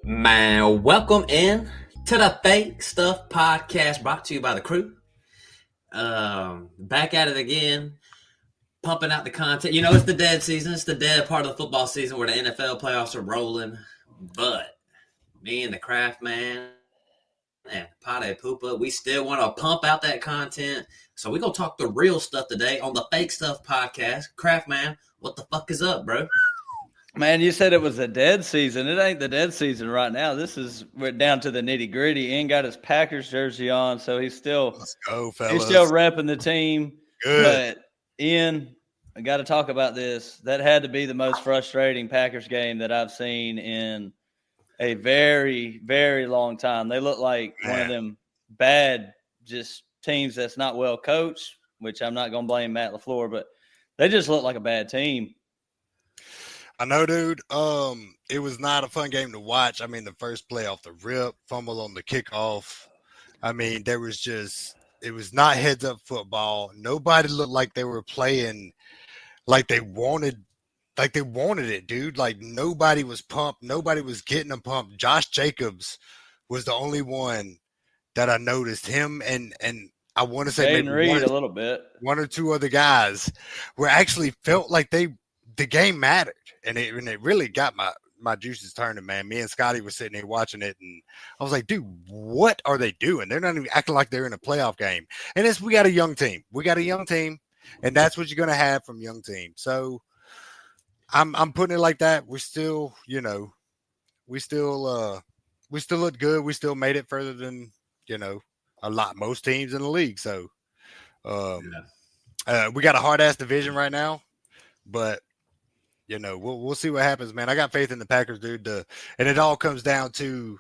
Man, welcome in to the Fake Stuff Podcast, brought to you by the crew. Back at it again, pumping out the content. You know, it's the dead season. It's the dead part of the football season where the NFL playoffs are rolling. But me and the Craft Man and Pate Poopa, we still want to pump out that content. So we're going to talk the real stuff today on the Fake Stuff Podcast. Craft Man, what the fuck is up, bro? Man, you said it was a dead season. It ain't the dead season right now. We're down to the nitty gritty. Ian got his Packers jersey on, so he's still repping the team. Good. But Ian, I got to talk about this. That had to be the most frustrating Packers game that I've seen in a very, very long time. They look like one of them bad just teams that's not well coached, which I'm not going to blame Matt LaFleur, but they just look like a bad team. I know, dude. It was not a fun game to watch. I mean, the first play off the rip, fumble on the kickoff. I mean, it was not heads-up football. Nobody looked like they were playing like they wanted it, dude. Like, nobody was pumped. Nobody was getting them pumped. Josh Jacobs was the only one that I noticed. Him and I want to say maybe Reed a little bit. One or two other guys were actually felt like the game mattered. And it really got my juices turning, man. Me and Scotty were sitting here watching it, and I was like, dude, what are they doing? They're not even acting like they're in a playoff game. And we got a young team. And that's what you're going to have from young team. So I'm putting it like that. We're still, we still look good. We still made it further than, most teams in the league. So we got a hard-ass division right now, but we'll see what happens, man. I got faith in the Packers, dude. And it all comes down to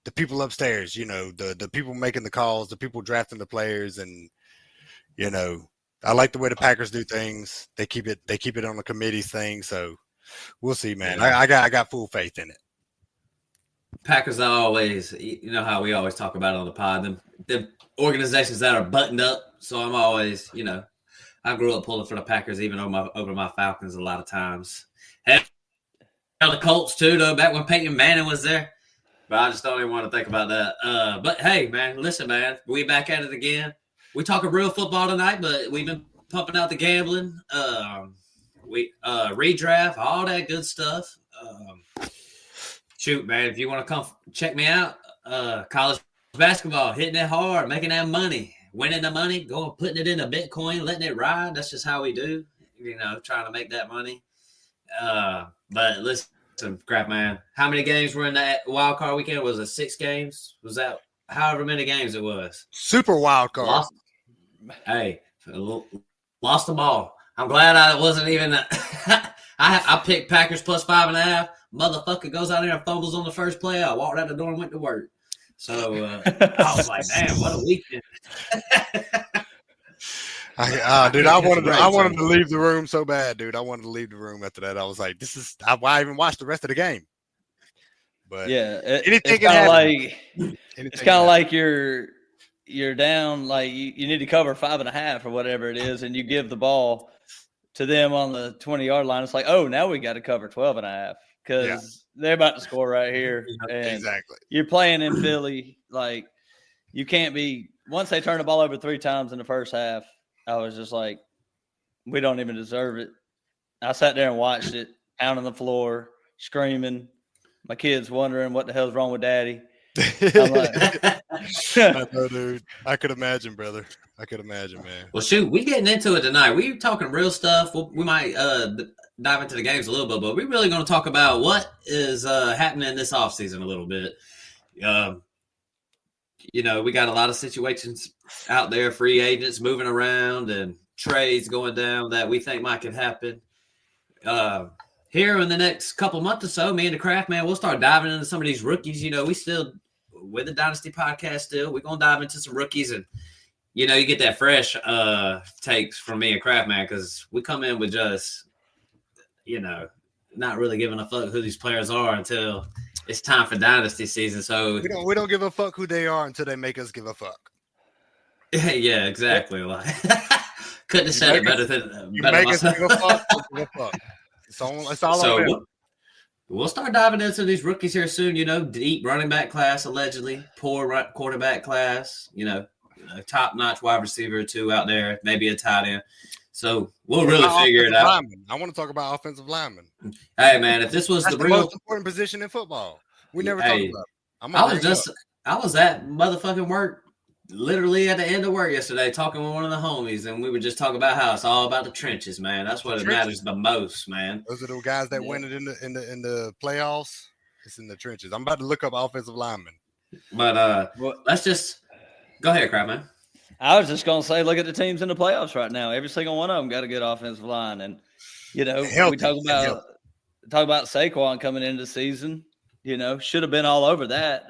the people upstairs, the people making the calls, the people drafting the players, and I like the way the Packers do things. They keep it on the committees thing. So we'll see, man. Yeah. I got full faith in it. Packers are always, how we always talk about it on the pod, the organizations that are buttoned up. So I'm always, I grew up pulling for the Packers, even over my Falcons a lot of times. Hell, the Colts too, though, back when Peyton Manning was there. But I just don't even want to think about that. But hey, man, listen, man, we back at it again. We talking real football tonight, but we've been pumping out the gambling, redraft, all that good stuff. Shoot, man, if you want to come check me out, college basketball, hitting it hard, making that money. Winning the money, putting it into Bitcoin, letting it ride. That's just how we do, trying to make that money. But listen, crap, man. How many games were in that wild card weekend? Was it 6 games? Was that however many games it was? Super wild card. Lost them all. I'm glad I wasn't even. I picked Packers plus 5.5. Motherfucker goes out there and fumbles on the first play. I walked out the door and went to work. So I was like, damn, what a weekend. Dude, I wanted to leave the room so bad, dude. I wanted to leave the room after that. I was like, why I even watched the rest of the game. But yeah, it's kind of like you're down, like you need to cover 5.5 or whatever it is, and you give the ball to them on the 20-yard line. It's like, oh, now we got to cover 12.5 because they're about to score right here. And exactly. You're playing in Philly. Like, you can't be – once they turn the ball over 3 times in the first half, I was just like, we don't even deserve it. I sat there and watched it, pounding the floor, screaming. My kids wondering what the hell's wrong with Daddy. I'm like, I know, dude. I could imagine, brother. I could imagine, man. Well, shoot, we getting into it tonight. We talking real stuff. We might dive into the games a little bit, but we're really going to talk about what is happening this offseason a little bit. We got a lot of situations out there, free agents moving around and trades going down that we think might could happen. Here in the next couple months or so, me and the Craft Man, we'll start diving into some of these rookies. We still, with the Dynasty podcast still, we're going to dive into some rookies and, you get that fresh takes from me and Craft Man because we come in with just, not really giving a fuck who these players are until it's time for dynasty season. So we don't give a fuck who they are until they make us give a fuck. Yeah, exactly. Like, couldn't have said it better than You better make us myself. give a fuck. Give a fuck. It's all So about. we'll start diving into these rookies here soon. Deep running back class, allegedly poor quarterback class. Top notch wide receiver or two out there, maybe a tight end. So we'll really figure it out. Linemen. I want to talk about offensive linemen. Hey man, if this was That's the the real most important position in football, we never talk about it. I was at motherfucking work, literally at the end of work yesterday, talking with one of the homies, and we were just talking about how it's all about the trenches, man. That's what it matters the most, man. Those are the guys that win it in the playoffs. It's in the trenches. I'm about to look up offensive linemen. But let's just go ahead, Crab Man. I was just gonna say, look at the teams in the playoffs right now. Every single one of them got a good offensive line, and we talk about Saquon coming into the season. Should have been all over that.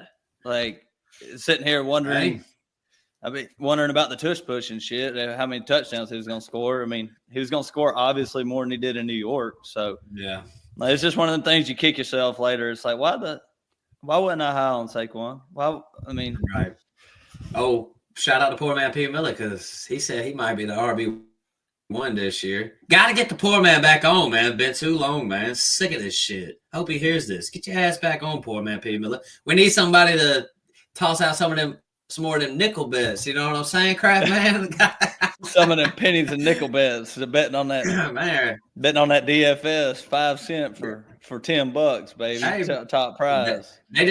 Like sitting here wondering. Wondering about the tush push and shit. How many touchdowns he was gonna score? I mean, he was gonna score obviously more than he did in New York. So yeah, it's just one of the things you kick yourself later. It's like why wasn't I high on Saquon? Right. Oh, shout out to poor man P. Miller because he said he might be the RB1 this year. Got to get the poor man back on, man. Been too long, man. Sick of this shit. Hope he hears this. Get your ass back on, poor man P. Miller. We need somebody to toss out some more of them nickel bets. You know what I'm saying, Craft Man? Some of them pennies and nickel bets. They're betting on that. Man. Betting on that DFS 5 cents for $10, baby. Hey, top prize. They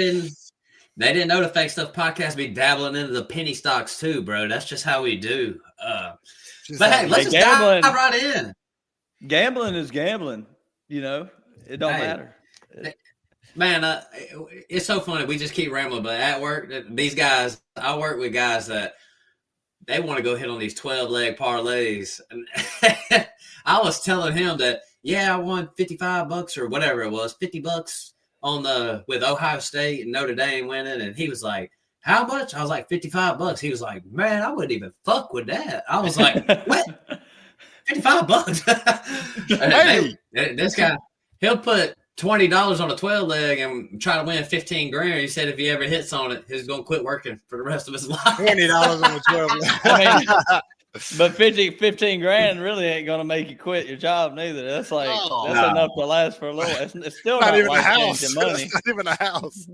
didn't know the Fake Stuff podcast be dabbling into the penny stocks too, bro. That's just how we do. But hey, let's just dive right in. Gambling is gambling. It don't matter. Man, it's so funny. We just keep rambling, but at work, these guys, I work with guys that they want to go hit on these 12-leg parlays. And I was telling him that, I won $55 or whatever it was, $50 with Ohio State and Notre Dame winning. And he was like, how much? I was like, $55. He was like, man, I wouldn't even fuck with that. I was like, what? $55? Hey. This guy, he'll put $20 on a 12-leg and try to win $15,000. He said if he ever hits on it, he's gonna quit working for the rest of his life. $20 on a 12-leg. But $15,000 really ain't gonna make you quit your job neither. That's enough to last for a little. It's still not life-changing money. That's not even a house.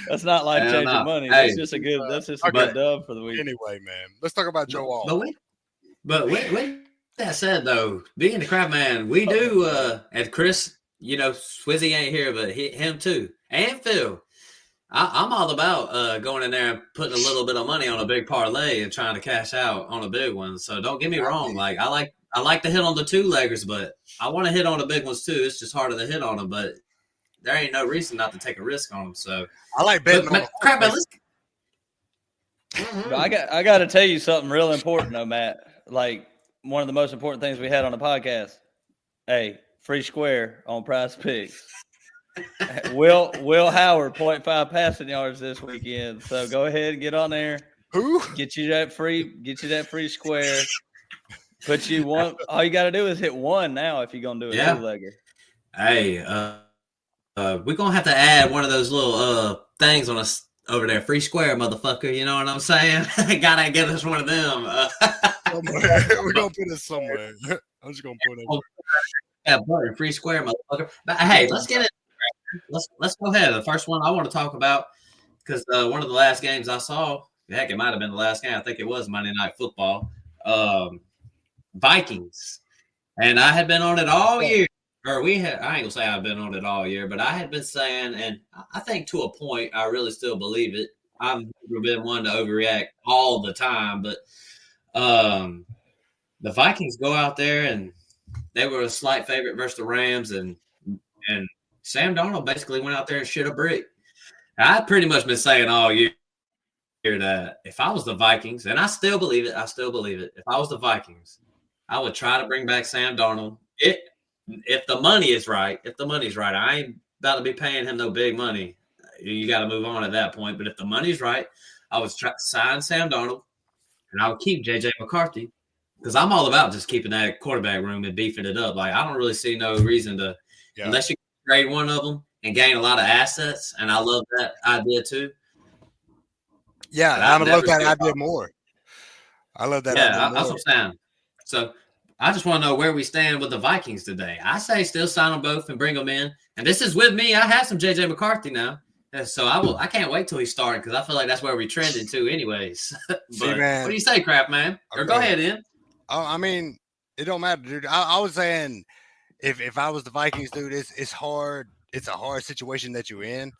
That's not life-changing money. Hey, that's just a good dub for the week. Anyway, man, let's talk about Joe Wall. But with that said, though, being the Crab Man, we do and Chris. Swizzy ain't here, but him too. And Phil. I'm all about going in there and putting a little bit of money on a big parlay and trying to cash out on a big one. So don't get me wrong. Like I like to hit on the 2-leggers, but I want to hit on the big ones too. It's just harder to hit on them, but there ain't no reason not to take a risk on them. So I like betting on Crab Man. I got to tell you something real important though, Matt. Like one of the most important things we had on the podcast. Hey. Free square on Prize Picks. Will Howard 0.5 passing yards this weekend. So go ahead and get on there. Who? Get you that free square. Put you one. All you got to do is hit one now if you're gonna do a 2-legger. Hey, we're gonna have to add one of those little things on us over there. Free square, motherfucker. You know what I'm saying? Gotta get us one of them. We're gonna put it somewhere. I'm just gonna put it. Yeah, butter, free square, motherfucker. But hey, let's get it. Let's go ahead. The first one I want to talk about because one of the last games I saw, heck, it might have been the last game. I think it was Monday Night Football. Vikings, and I had been on it all year. I ain't gonna say I've been on it all year, but I had been saying, and I think to a point, I really still believe it. I've never been one to overreact all the time, but the Vikings go out there and they were a slight favorite versus the Rams, and Sam Darnold basically went out there and shit a brick. I've pretty much been saying all year that if I was the Vikings, and I still believe it, if I was the Vikings, I would try to bring back Sam Darnold. If the money is right, I ain't about to be paying him no big money. You got to move on at that point. But if the money's right, I would sign Sam Darnold, and I would keep J.J. McCarthy. Because I'm all about just keeping that quarterback room and beefing it up. Like, I don't really see no reason to, unless you trade one of them, and gain a lot of assets, and I love that idea too. Yeah, But I I've love never that seen idea more. I love that idea Yeah, that's more. what I'm saying. So I just want to know where we stand with the Vikings today. I say still sign them both and bring them in. And this is with me. I have some JJ McCarthy now. So I can't wait till he started because I feel like that's where we trended to anyways. But See, man, what do you say, Kraft man? Or go ahead, in. Oh, I mean, it don't matter, dude. I was saying if I was the Vikings, dude, it's hard. It's a hard situation that you're in,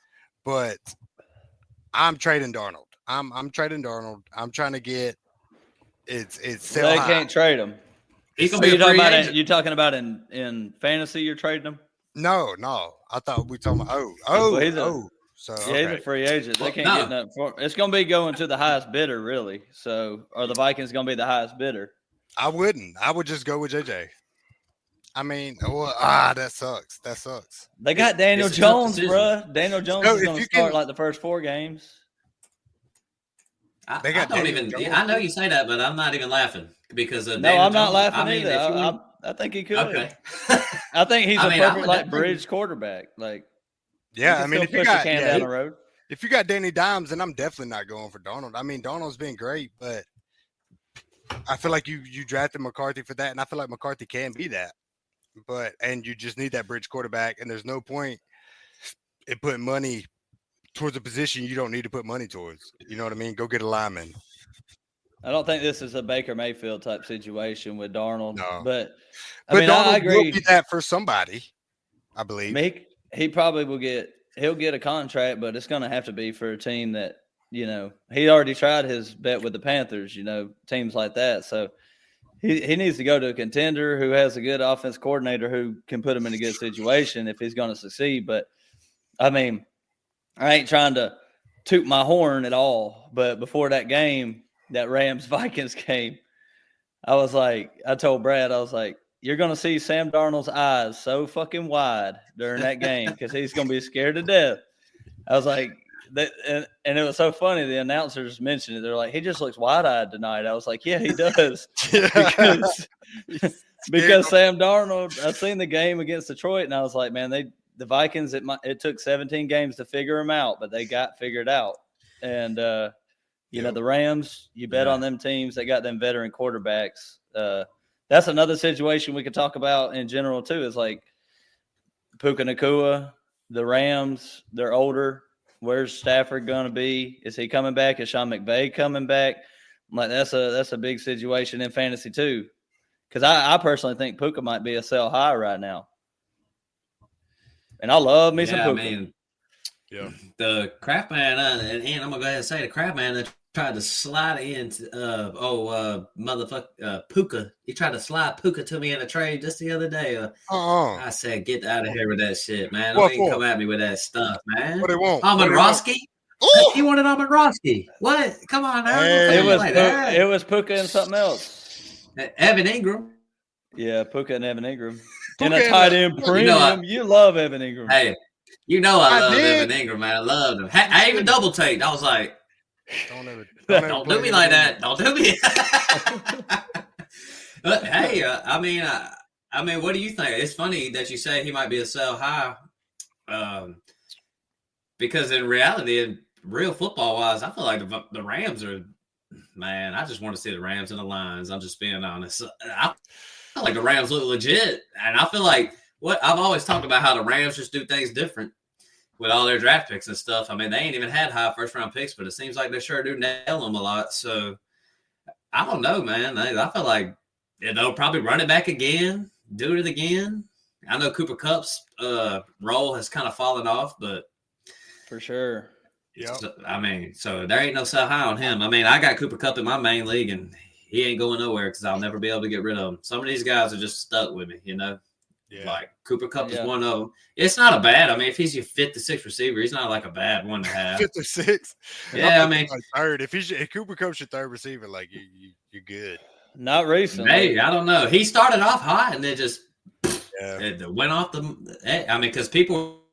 but I'm trading Darnold. I'm trading Darnold. I'm trying to get it's sell They high. can't trade him. He's Are gonna be you a talking free about agent. you talking about in fantasy? You're trading him. No. I thought we talking about So Yeah, okay. he's a free agent. They Well, can't no. get nothing for. It's going to be going to the highest bidder, really. So, are the Vikings going to be the highest bidder? I wouldn't. I would just go with JJ. I mean, well, that sucks. That sucks. They got Daniel it's a tough Jones, decision. bro. Daniel Jones So is if going to you start can- like the first 4 games. I They got don't Daniel even. Jones, I know dude. you say that, but I'm not even laughing because of No, Daniel I'm not Jones. laughing I mean, either. if you win, I think he could. okay. I think he's I a mean, I perfect would like definitely- bridge quarterback. Like, Yeah, he I can mean, still if you push got the can down the road. if you got Danny Dimes, then I'm definitely not going for Darnold. I mean, Darnold's been great, but I feel like you drafted McCarthy for that, and I feel like McCarthy can be that. And you just need that bridge quarterback, and there's no point in putting money towards a position you don't need to put money towards. You know what I mean? Go get a lineman. I don't think this is a Baker Mayfield type situation with Darnold. No. But But I Darnold agree. will be that for somebody, I believe. He probably will he'll get a contract, but it's going to have to be for a team that, he already tried his bet with the Panthers, teams like that. So he needs to go to a contender who has a good offense coordinator who can put him in a good situation if he's going to succeed. But I mean, I ain't trying to toot my horn at all, but before that game, that Rams Vikings game, I told Brad, I was like, you're going to see Sam Darnold's eyes so fucking wide during that game because he's going to be scared to death. I was like, and it was so funny. The announcers mentioned it. They're like, he just looks wide-eyed tonight. I was like, yeah, he does. because Sam Darnold, I seen the game against Detroit, and I was like, man, the Vikings, it took 17 games to figure them out, but they got figured out. And, the Rams, you bet on them teams. They got them veteran quarterbacks. That's another situation we could talk about in general, too, is like Puka Nacua, the Rams, they're older. Where's Stafford going to be? Is he coming back? Is Sean McVay coming back? Like that's a big situation in fantasy too, because I personally think Puka might be a sell high right now, and I love me some Puka. I mean, the Kraft man, and I'm gonna go ahead and say the Kraft man that tried to slide into Puka. He tried to slide Puka to me in a trade just the other day. I said, get out of here with that shit, man. Don't even come at me with that stuff, man. What they want? Roski? He wanted Almond Roski. What? Come on now. It was Puka and something else. Evan Ingram. Yeah, Puka and Evan Ingram. In a tight end premium. You love Evan Ingram. Hey, I love Evan Ingram, man. I loved him. I even double taked. I was like, don't do me like that. Don't do me. But hey, I mean, what do you think? It's funny that you say he might be a sell high, because in reality, in real football wise, I feel like the Rams are. Man, I just want to see the Rams and the Lions. I'm just being honest. I feel like the Rams look legit, and I feel like what I've always talked about how the Rams just do things different with all their draft picks and stuff. I mean, they ain't even had high first-round picks, but it seems like they sure do nail them a lot. So, I don't know, man. I feel like they'll probably run it back again, do it again. I know Cooper Kupp's role has kind of fallen off, but for sure. Yeah. So there ain't no sell high on him. I mean, I got Cooper Kupp in my main league, and he ain't going nowhere because I'll never be able to get rid of him. Some of these guys are just stuck with me, Yeah. Like Cooper Kupp is one of them. It's not a bad. I mean, if he's your 5th to 6th receiver, he's not like a bad one to have. 5th or 6th. Yeah, I mean, like third. If Cooper Kupp's your 3rd receiver, like you're good. Not recently. Maybe, I don't know. He started off hot and then just it went off the. I mean, because people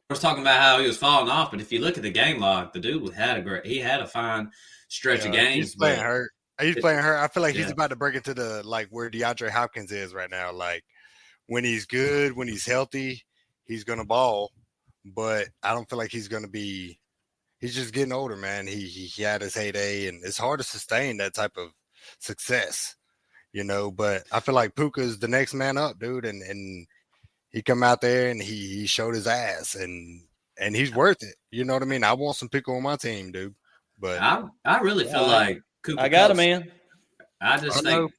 was talking about how he was falling off, but if you look at the game log, the dude had a fine stretch of games. He's playing hurt. He's playing hurt. I feel like he's about to break into the where DeAndre Hopkins is right now. Like when he's good, when he's healthy, he's gonna ball. but I don't feel like he's going to be. He's just getting older, man. He had his heyday, and it's hard to sustain that type of success, But I feel like Puka is the next man up, dude, and he come out there and he showed his ass, and he's worth it. You know what I mean? I want some Puka on my team, dude. But I really feel like Cooper I got Kupp's, him in. I just think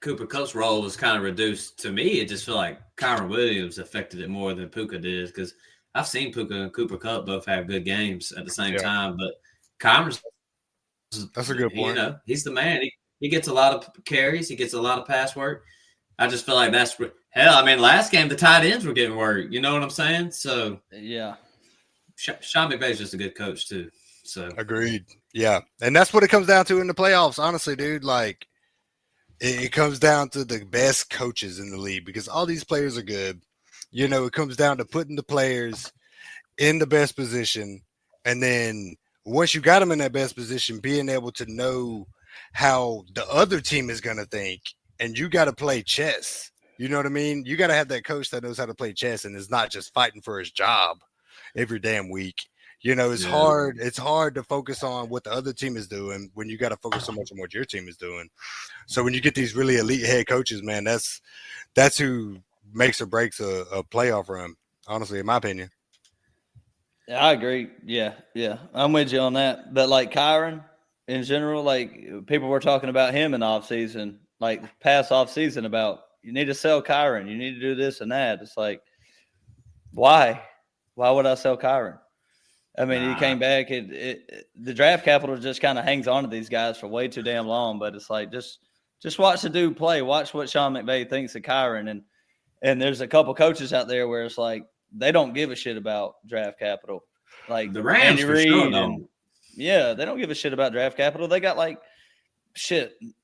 Cooper Kupp's role was kind of reduced. To me, it just feel like Kyron Williams affected it more than Puka did, because I've seen Puka and Cooper Kupp both have good games at the same time, but Kyron's, that's a good point. He's the man. He gets a lot of carries. He gets a lot of pass work. I just feel like that's hell. I mean, last game the tight ends were getting work. You know what I'm saying? So yeah, Sean McVay's just a good coach too. So agreed. Yeah, and that's what it comes down to in the playoffs. Honestly, dude, like it comes down to the best coaches in the league, because all these players are good. It comes down to putting the players in the best position, and then once you got them in that best position, being able to know how the other team is going to think, and you got to play chess. You know what I mean? You got to have that coach that knows how to play chess and is not just fighting for his job every damn week. It's hard. It's hard to focus on what the other team is doing when you got to focus so much on what your team is doing. So when you get these really elite head coaches, man, that's who makes or breaks a playoff run, honestly, in my opinion. Yeah, I agree. Yeah, I'm with you on that. But like Kyron in general, like people were talking about him in the offseason, like past offseason, about you need to sell Kyron, you need to do this and that. It's like, why? Why would I sell Kyron? I mean, he came back. The draft capital just kind of hangs on to these guys for way too damn long. But it's like just watch the dude play. Watch what Sean McVay thinks of Kyron. And there's a couple coaches out there where it's like they don't give a shit about draft capital. Like the Rams, Andy Reid, for sure, they don't give a shit about draft capital. They got like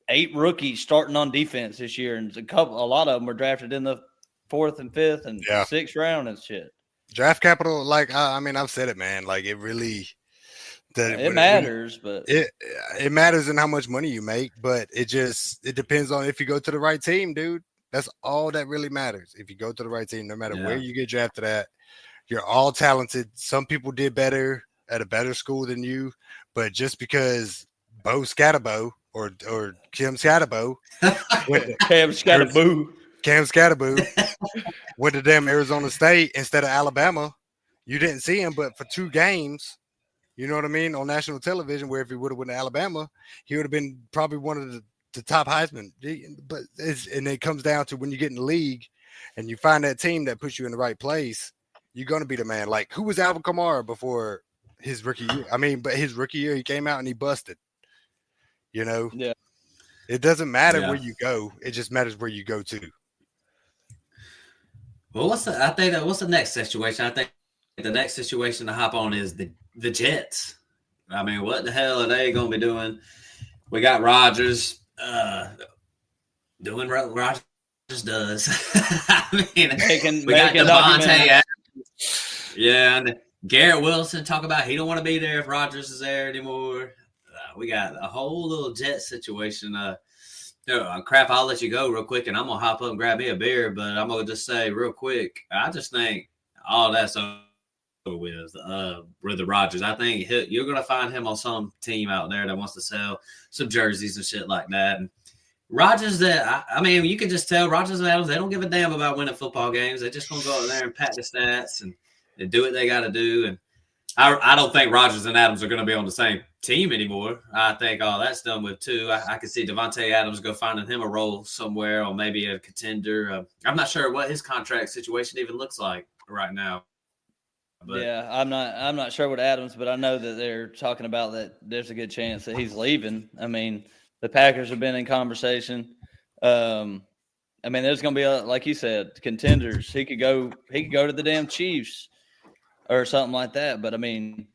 8 rookies starting on defense this year, and a lot of them were drafted in the 4th and 5th and 6th round and shit. Draft capital, like I mean, I've said it, man. Like it really, it matters, but it matters in how much money you make. But it depends on if you go to the right team, dude. That's all that really matters. If you go to the right team, no matter where you get drafted at, you're all talented. Some people did better at a better school than you, but just because Bo Scatterbo or Kim Scatterbo, Cam Scatterbo went to damn Arizona State instead of Alabama, you didn't see him, but for 2 games, you know what I mean, on national television, where if he would have went to Alabama, he would have been probably one of the top Heisman. But it comes down to when you get in the league and you find that team that puts you in the right place, you're going to be the man. Like, who was Alvin Kamara before his rookie year? I mean, but his rookie year, he came out and he busted. Yeah. It doesn't matter where you go. It just matters where you go to. Well, what's the next situation? I think the next situation to hop on is the Jets. I mean, what the hell are they going to be doing? We got Rodgers doing what Rodgers does. I mean, we got Devontae Adams. Yeah, and Garrett Wilson talk about he don't want to be there if Rodgers is there anymore. We got a whole little Jet situation. Crap, I'll let you go real quick, and I'm going to hop up and grab me a beer, but I'm going to just say real quick, I just think all that's over with the Rodgers. I think you're going to find him on some team out there that wants to sell some jerseys and shit like that. And Rodgers, I mean, you can just tell Rodgers and Adams, they don't give a damn about winning football games. They're just going to go out there and pat the stats and do what they got to do. And I don't think Rodgers and Adams are going to be on the same team anymore. I think all that's done with too. I could see Devontae Adams go finding him a role somewhere or maybe a contender. I'm not sure what his contract situation even looks like right now. But yeah, I'm not sure what Adams, but I know that they're talking about that there's a good chance that he's leaving. I mean, the Packers have been in conversation. I mean, there's going to be like you said, contenders. He could go to the damn Chiefs or something like that. But I mean,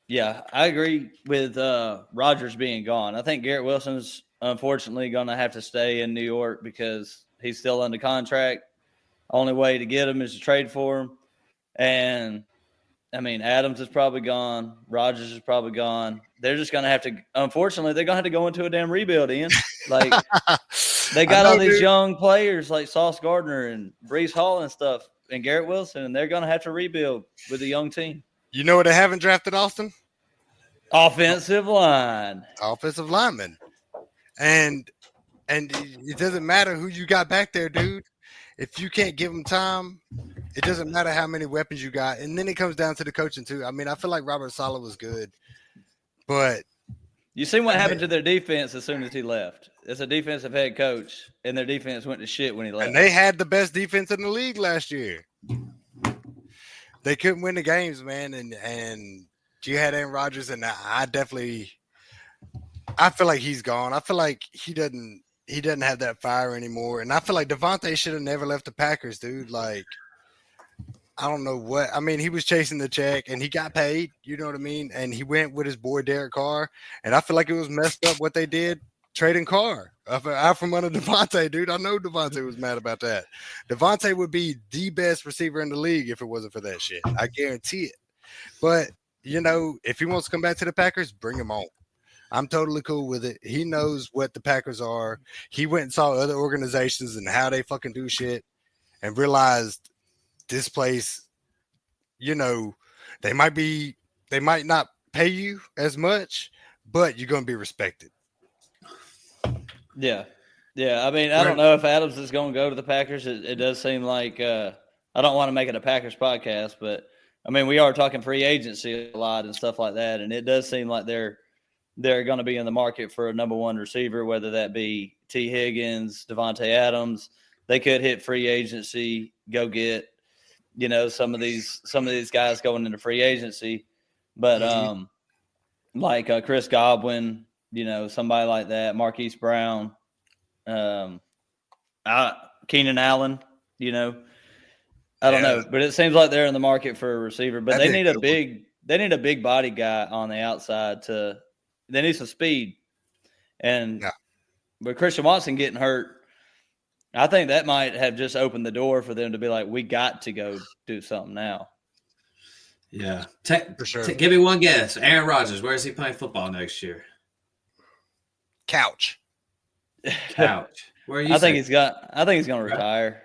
yeah, I agree with Rodgers being gone. I think Garrett Wilson's unfortunately going to have to stay in New York because he's still under contract. Only way to get him is to trade for him. And, I mean, Adams is probably gone. Rodgers is probably gone. They're just going to have to – unfortunately, they're going to have to go into a damn rebuild, Ian. Like, they got all these young players like Sauce Gardner and Breece Hall and stuff. and Garrett Wilson, and they're going to have to rebuild with a young team. You know what they haven't drafted, Austin? Offensive line. Offensive lineman. And it doesn't matter who you got back there, dude. If you can't give them time, it doesn't matter how many weapons you got. And then it comes down to the coaching, too. I mean, I feel like Robert Saleh was good, but you seen what happened to their defense as soon as he left. It's a defensive head coach, and their defense went to shit when he left. And they had the best defense in the league last year. They couldn't win the games, man. And you had Aaron Rodgers, and I feel like he's gone. I feel like he doesn't have that fire anymore. And I feel like Devontae should have never left the Packers, dude. Like, I don't know what. I mean, he was chasing the check, and he got paid. You know what I mean? And he went with his boy Derek Carr. And I feel like it was messed up what they did trading Carr out from under Devontae, dude. I know Devontae was mad about that. Devontae would be the best receiver in the league if it wasn't for that shit. I guarantee it. But, you know, if he wants to come back to the Packers, bring him on. I'm totally cool with it. He knows what the Packers are. He went and saw other organizations and how they fucking do shit and realized this place, you know, they might not pay you as much, but you're going to be respected. Yeah. Yeah. I mean, I don't know if Adams is going to go to the Packers. It does seem like I don't want to make it a Packers podcast, but I mean, we are talking free agency a lot and stuff like that. And it does seem like they're going to be in the market for a number one receiver, whether that be T. Higgins, Devontae Adams. They could hit free agency, go get, you know, some of these guys going into free agency. But like Chris Godwin, you know, somebody like that, Marquise Brown, Keenan Allen, you know. I don't know, but it seems like they're in the market for a receiver. But they need a big body guy on the outside they need some speed. And with Christian Watson getting hurt, I think that might have just opened the door for them to be like, we got to go do something now. Yeah. For sure. Give me one guess. Aaron Rodgers, where is he playing football next year? Couch. Where are you? I think he's going to retire.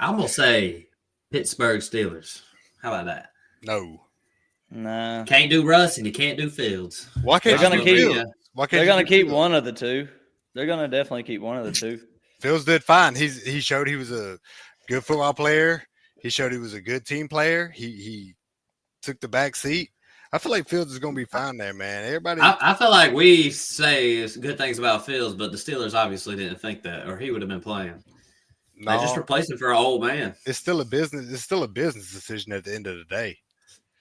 I'm going to say Pittsburgh Steelers. How about that? No. Nah. Can't do Russ and you can't do Fields. Why can't they're going to keep They're going to keep one of the two. They're going to definitely keep one of the two. Fields did fine. He showed he was a good football player. He showed he was a good team player. He took the back seat. I feel like Fields is going to be fine there, man. Everybody. I feel like we say good things about Fields, but the Steelers obviously didn't think that, or he would have been playing. No, they just replaced him for an old man. It's still a business. It's still a business decision at the end of the day.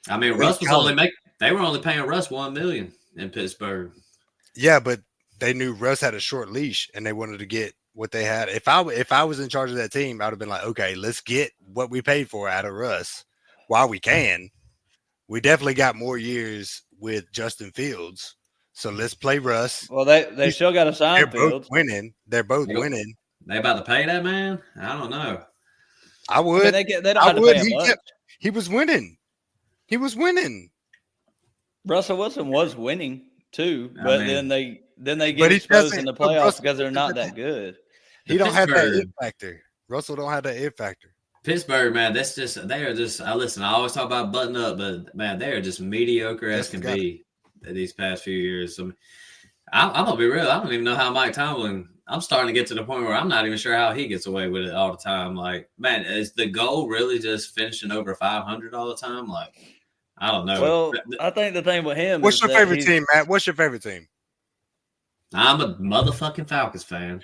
I mean, Russ was they were only paying Russ $1 million in Pittsburgh. Yeah, but they knew Russ had a short leash, and they wanted to get what they had. If I was in charge of that team, I would have been like, okay, let's get what we paid for out of Russ while we can. We definitely got more years with Justin Fields, so let's play Russ. Well, they still got to sign They're Fields. both winning. They're both winning. They about to pay that man? I don't know. I would. I mean, they don't have to pay him much. He was winning. He was winning. Russell Wilson was winning too, but then they get But exposed in the playoffs because they're not that good. He don't have that it factor. Russell don't have that it factor. Pittsburgh, man, they are just. I always talk about button up, but man, they are just mediocre as can be these past few years. So, I'm gonna be real. I don't even know how Mike Tomlin. I'm starting to get to the point where I'm not even sure how he gets away with it all the time. Like, man, is the goal really just finishing over 500 all the time? Like, I don't know. Well, I think the thing with him. What's your favorite team, Matt? What's your favorite team? I'm a motherfucking Falcons fan.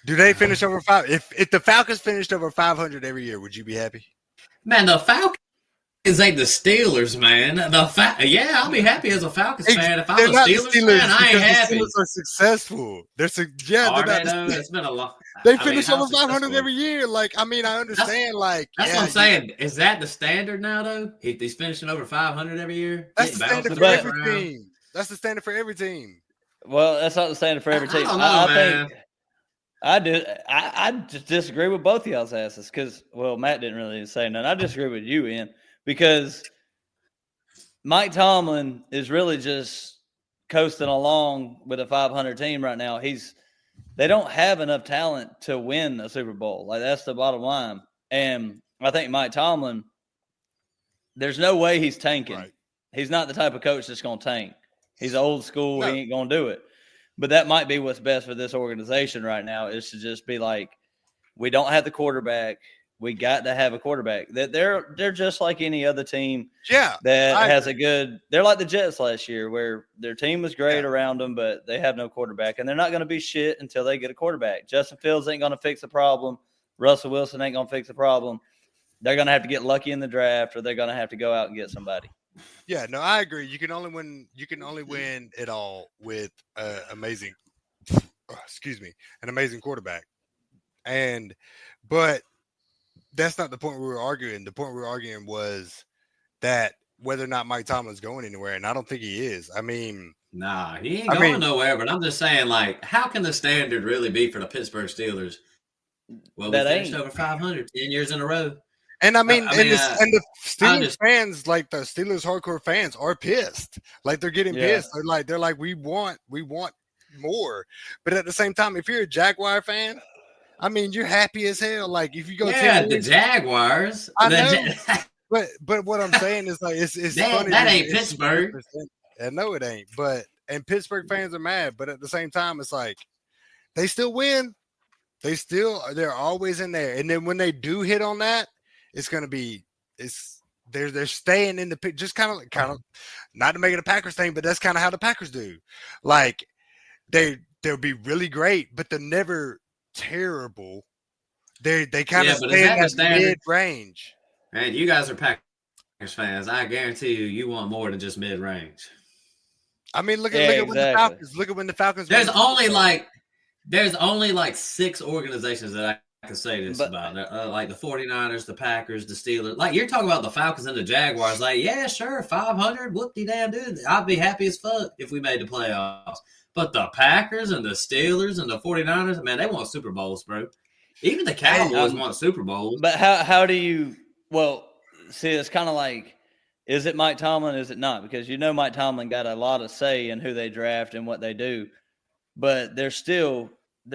Do they finish over 5? If the Falcons finished over 500 every year, would you be happy? Man, the Falcons ain't the Steelers, man. I'll be happy as a Falcons fan. If I'm a Steelers fan, I ain't happy. The Steelers are successful. It's been a long. They finish over 500 every year. Like, I mean, I understand. That's what I'm saying. Is that the standard now, though? He's finishing over 500 every year. That's the standard for every team. That's the standard for every team. Well, that's not the standard for every team. I think. I just disagree with both of y'all's asses because, well, Matt didn't really say nothing. I disagree with you, Ian, because Mike Tomlin is really just coasting along with a 500 team right now. They don't have enough talent to win a Super Bowl. Like, that's the bottom line. And I think Mike Tomlin, there's no way he's tanking. Right. He's not the type of coach that's going to tank. He's old school. No. He ain't going to do it. But that might be what's best for this organization right now is to just be like, we don't have the quarterback. We got to have a quarterback. They're just like any other team that has a good – they're like the Jets last year where their team was great around them, but they have no quarterback. And they're not going to be shit until they get a quarterback. Justin Fields ain't going to fix the problem. Russell Wilson ain't going to fix the problem. They're going to have to get lucky in the draft or they're going to have to go out and get somebody. Yeah, no, I agree. You can only win it all with an amazing quarterback. But that's not the point we were arguing. The point we were arguing was that whether or not Mike Tomlin's going anywhere, and I don't think he is. I mean, nah, he ain't going nowhere. But I'm just saying, like, how can the standard really be for the Pittsburgh Steelers? Well, we finished over 500 10 years in a row. And I mean, the Steelers fans, like the Steelers hardcore fans, are pissed. Like they're getting pissed. They're like, we want more. But at the same time, if you're a Jaguar fan, I mean, you're happy as hell. Like if you go, the Jaguars. I know. but what I'm saying is like it's funny. That ain't Pittsburgh. I know it ain't. And Pittsburgh fans are mad. But at the same time, it's like they still win. They're always in there. And then when they do hit on that, it's going to be they're staying in the pit, just kind of not to make it a Packers thing, but that's kind of how the Packers do. Like they'll be really great, but they're never terrible. They kind of stay in that mid range. Man, you guys are Packers fans. I guarantee you want more than just mid range. I mean, look at when the Falcons. Look at when the Falcons. There's only like 6 organizations that I can say this about, like the 49ers, the Packers, the Steelers. Like you're talking about the Falcons and the Jaguars. Like, yeah, sure, 500, whoop-de-damn, dude. I'd be happy as fuck if we made the playoffs. But the Packers and the Steelers and the 49ers, man, they want Super Bowls, bro. Even the Cowboys want Super Bowls. But how do you – well, see, it's kind of like, is it Mike Tomlin, is it not? Because you know Mike Tomlin got a lot of say in who they draft and what they do. But they're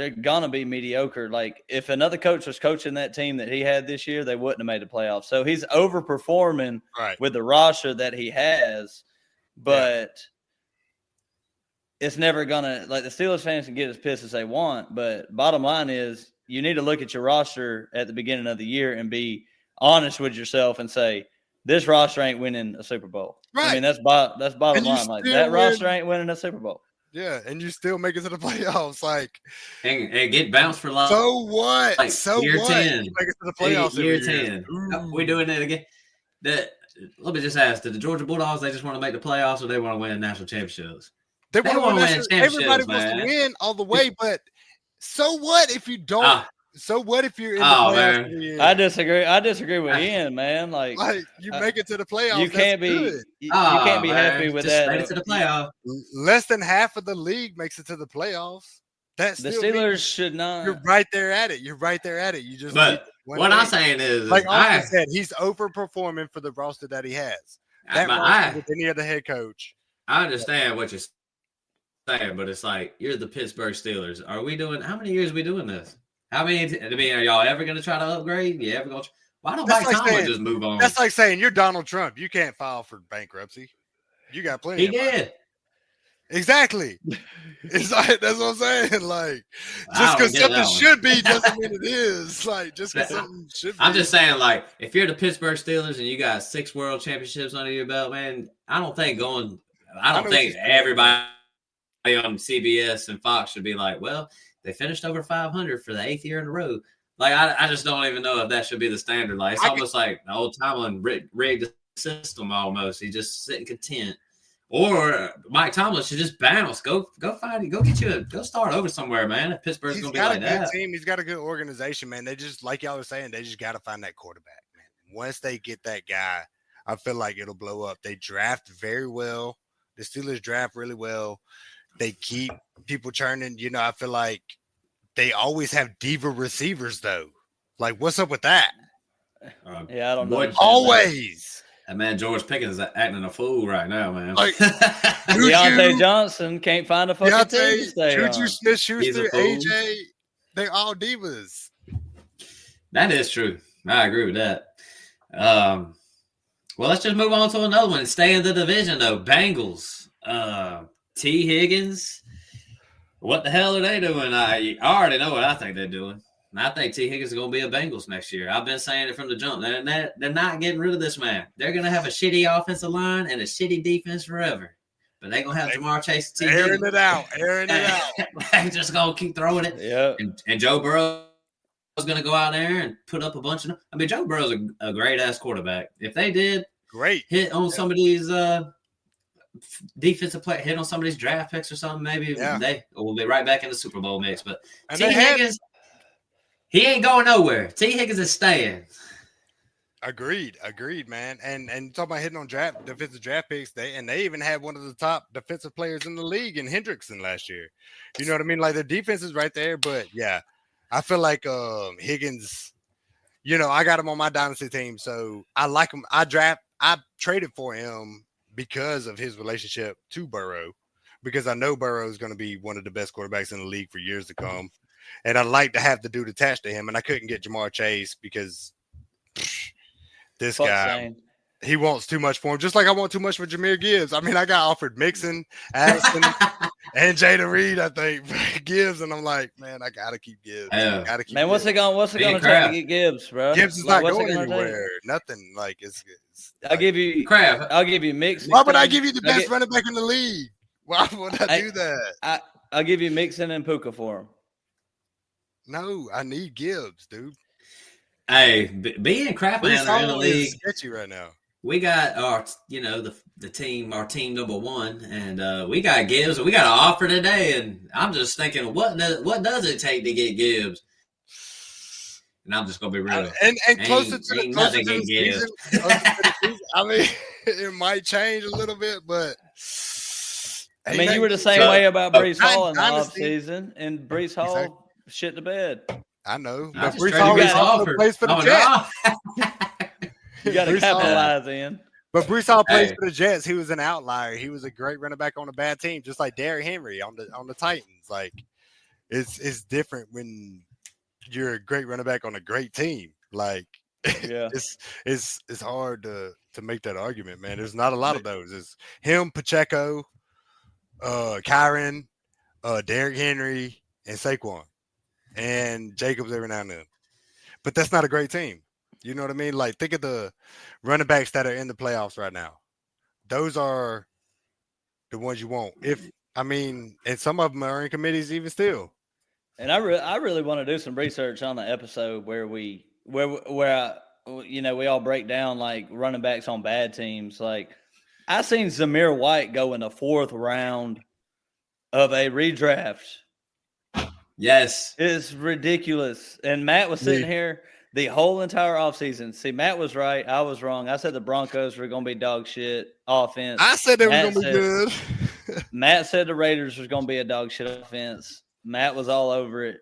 going to be mediocre. Like, if another coach was coaching that team that he had this year, they wouldn't have made the playoffs. So he's overperforming with the roster that he has, but it's never going to – like, the Steelers fans can get as pissed as they want, but bottom line is you need to look at your roster at the beginning of the year and be honest with yourself and say, this roster ain't winning a Super Bowl. Right. I mean, that's bottom line. Like, that roster ain't winning a Super Bowl. Yeah, and you still make it to the playoffs, like and get bounced for life. So what? Like year what? 10. You make it to the playoffs. Year 10. We're doing it again. Let me just ask: did the Georgia Bulldogs they just want to make the playoffs, or they want to win national championships? They want to win championships. Everybody wants to win all the way, but so what if you don't? So what if you're in the playoffs? Man. I disagree with Ian, man. Like you make it to the playoffs. You can't be happy with just that. Made it to the playoffs. Less than half of the league makes it to the playoffs. That's the Steelers should not. You're right there at it. You just. But what I'm saying is, like I said, he's overperforming for the roster that he has. That roster with any other head coach. I understand what you're saying, but it's like you're the Pittsburgh Steelers. Are we doing? How many years are we doing this? How many? I mean, are y'all ever going to try to upgrade? You ever going? Why don't Mike Tomlin just move on? That's like saying you're Donald Trump. You can't file for bankruptcy. You got plenty. He did. Exactly. It's like that's what I'm saying. Like, just because something should be doesn't mean it is. Like, just because something should be. I'm just saying, like, if you're the Pittsburgh Steelers and you got 6 world championships under your belt, man, I don't think everybody on CBS and Fox should be like, well, they finished over 500 for the 8th year in a row. Like, I just don't even know if that should be the standard. Like, it's almost like the old Tomlin rigged the system almost. He's just sitting content. Or Mike Tomlin should just bounce. Go find it. Go start over somewhere, man. If Pittsburgh's going to be like that. He's got a good team. He's got a good organization, man. They just, like y'all were saying, they just got to find that quarterback, man. Once they get that guy, I feel like it'll blow up. They draft very well. The Steelers draft really well. They keep people churning. You know, I feel like they always have diva receivers, though. Like, what's up with that? Yeah, I don't know. Always. That man George Pickens is acting a fool right now, man. Like Deontay Johnson can't find a fucking team to stay on. Juju Smith-Schuster, AJ, they're all divas. That is true. I agree with that. Well, let's just move on to another one. Stay in the division though. Bengals. T. Higgins. What the hell are they doing? I already know what I think they're doing. I think T. Higgins is going to be a Bengals next year. I've been saying it from the jump. They're not getting rid of this man. They're going to have a shitty offensive line and a shitty defense forever. But they're going to have Jamar Chase. Airing it out. They're just going to keep throwing it. Yeah. And Joe Burrow is going to go out there and put up a bunch of – I mean, Joe Burrow's a great-ass quarterback. If they did hit on some of these defensive play, hit on some of these draft picks or something, maybe they will be right back in the Super Bowl mix. But T. Higgins, he ain't going nowhere. T. Higgins is staying. Agreed, man. And talking about hitting on defensive draft picks, they even had one of the top defensive players in the league in Hendrickson last year. You know what I mean? Like, their defense is right there, but yeah, I feel like Higgins, I got him on my dynasty team, so I like him. I traded for him because of his relationship to Burrow, because I know Burrow is going to be one of the best quarterbacks in the league for years to come. And I'd like to have the dude attached to him, and I couldn't get Jamar Chase because this guy, he wants too much for him, just like I want too much for Jahmyr Gibbs. I mean, I got offered Mixon, Addison, and Jada Reed, I think, Gibbs, and I'm like, man, I got to keep Gibbs. Man, what's it going to take to get Gibbs, bro? Gibbs is not going anywhere. Nothing. Like, it's I'll give you crap. I'll give you Mixon. Why would I give you the best running back in the league? Why would I do that? I'll give you Mixon and Puka for him. No, I need Gibbs, dude. Hey, being crap in the league, sketchy right now. We got our, the team, our team number one, and we got Gibbs. We got an offer today, and I'm just thinking, what does it take to get Gibbs? And I'm just gonna be real. And closer to the season, I mean, it might change a little bit, but I mean, you were the same way about Breece Hall in the offseason, and Breece Hall shit the bed. I know, but Breece Hall plays for the Jets. You got to capitalize in. But Breece Hall plays for the Jets. He was an outlier. He was a great running back on a bad team, just like Derrick Henry on the Titans. Like, it's different when you're a great running back on a great team. Like, it's hard to make that argument, man. There's not a lot of those. It's him, Pacheco, Kyron, Derrick Henry, and Saquon, and Jacobs every now and then. But that's not a great team. You know what I mean? Like, think of the running backs that are in the playoffs right now. Those are the ones you want. And some of them are in committees even still. And I really want to do some research on the episode where we all break down like running backs on bad teams. Like, I seen Zamir White go in the 4th round of a redraft. Yes, it's ridiculous. And Matt was sitting here the whole entire offseason. See, Matt was right. I was wrong. I said the Broncos were going to be dog shit offense. I said they were going to be good. Matt said the Raiders was going to be a dog shit offense. Matt was all over it.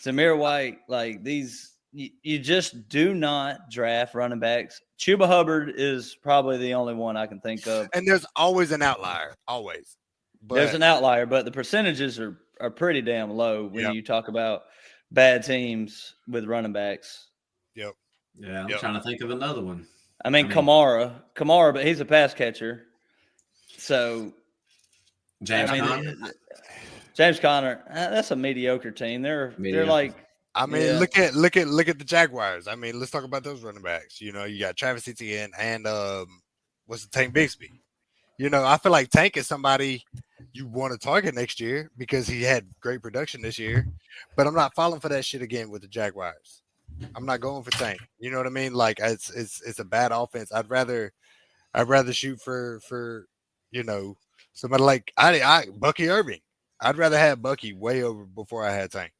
Zamir White, like these, you just do not draft running backs. Chuba Hubbard is probably the only one I can think of. And there's always an outlier, always. There's an outlier, but the percentages are pretty damn low when you talk about bad teams with running backs. Yep. Yeah, I'm trying to think of another one. I mean, Kamara, but he's a pass catcher. So James Conner, that's a mediocre team. They're like. I mean, look at the Jaguars. I mean, let's talk about those running backs. You got Travis Etienne and Tank Bigsby. I feel like Tank is somebody you want to target next year because he had great production this year. But I'm not falling for that shit again with the Jaguars. I'm not going for Tank. You know what I mean? Like, it's a bad offense. I'd rather shoot for somebody like Bucky Irving. I'd rather have Bucky way over before I had Tank.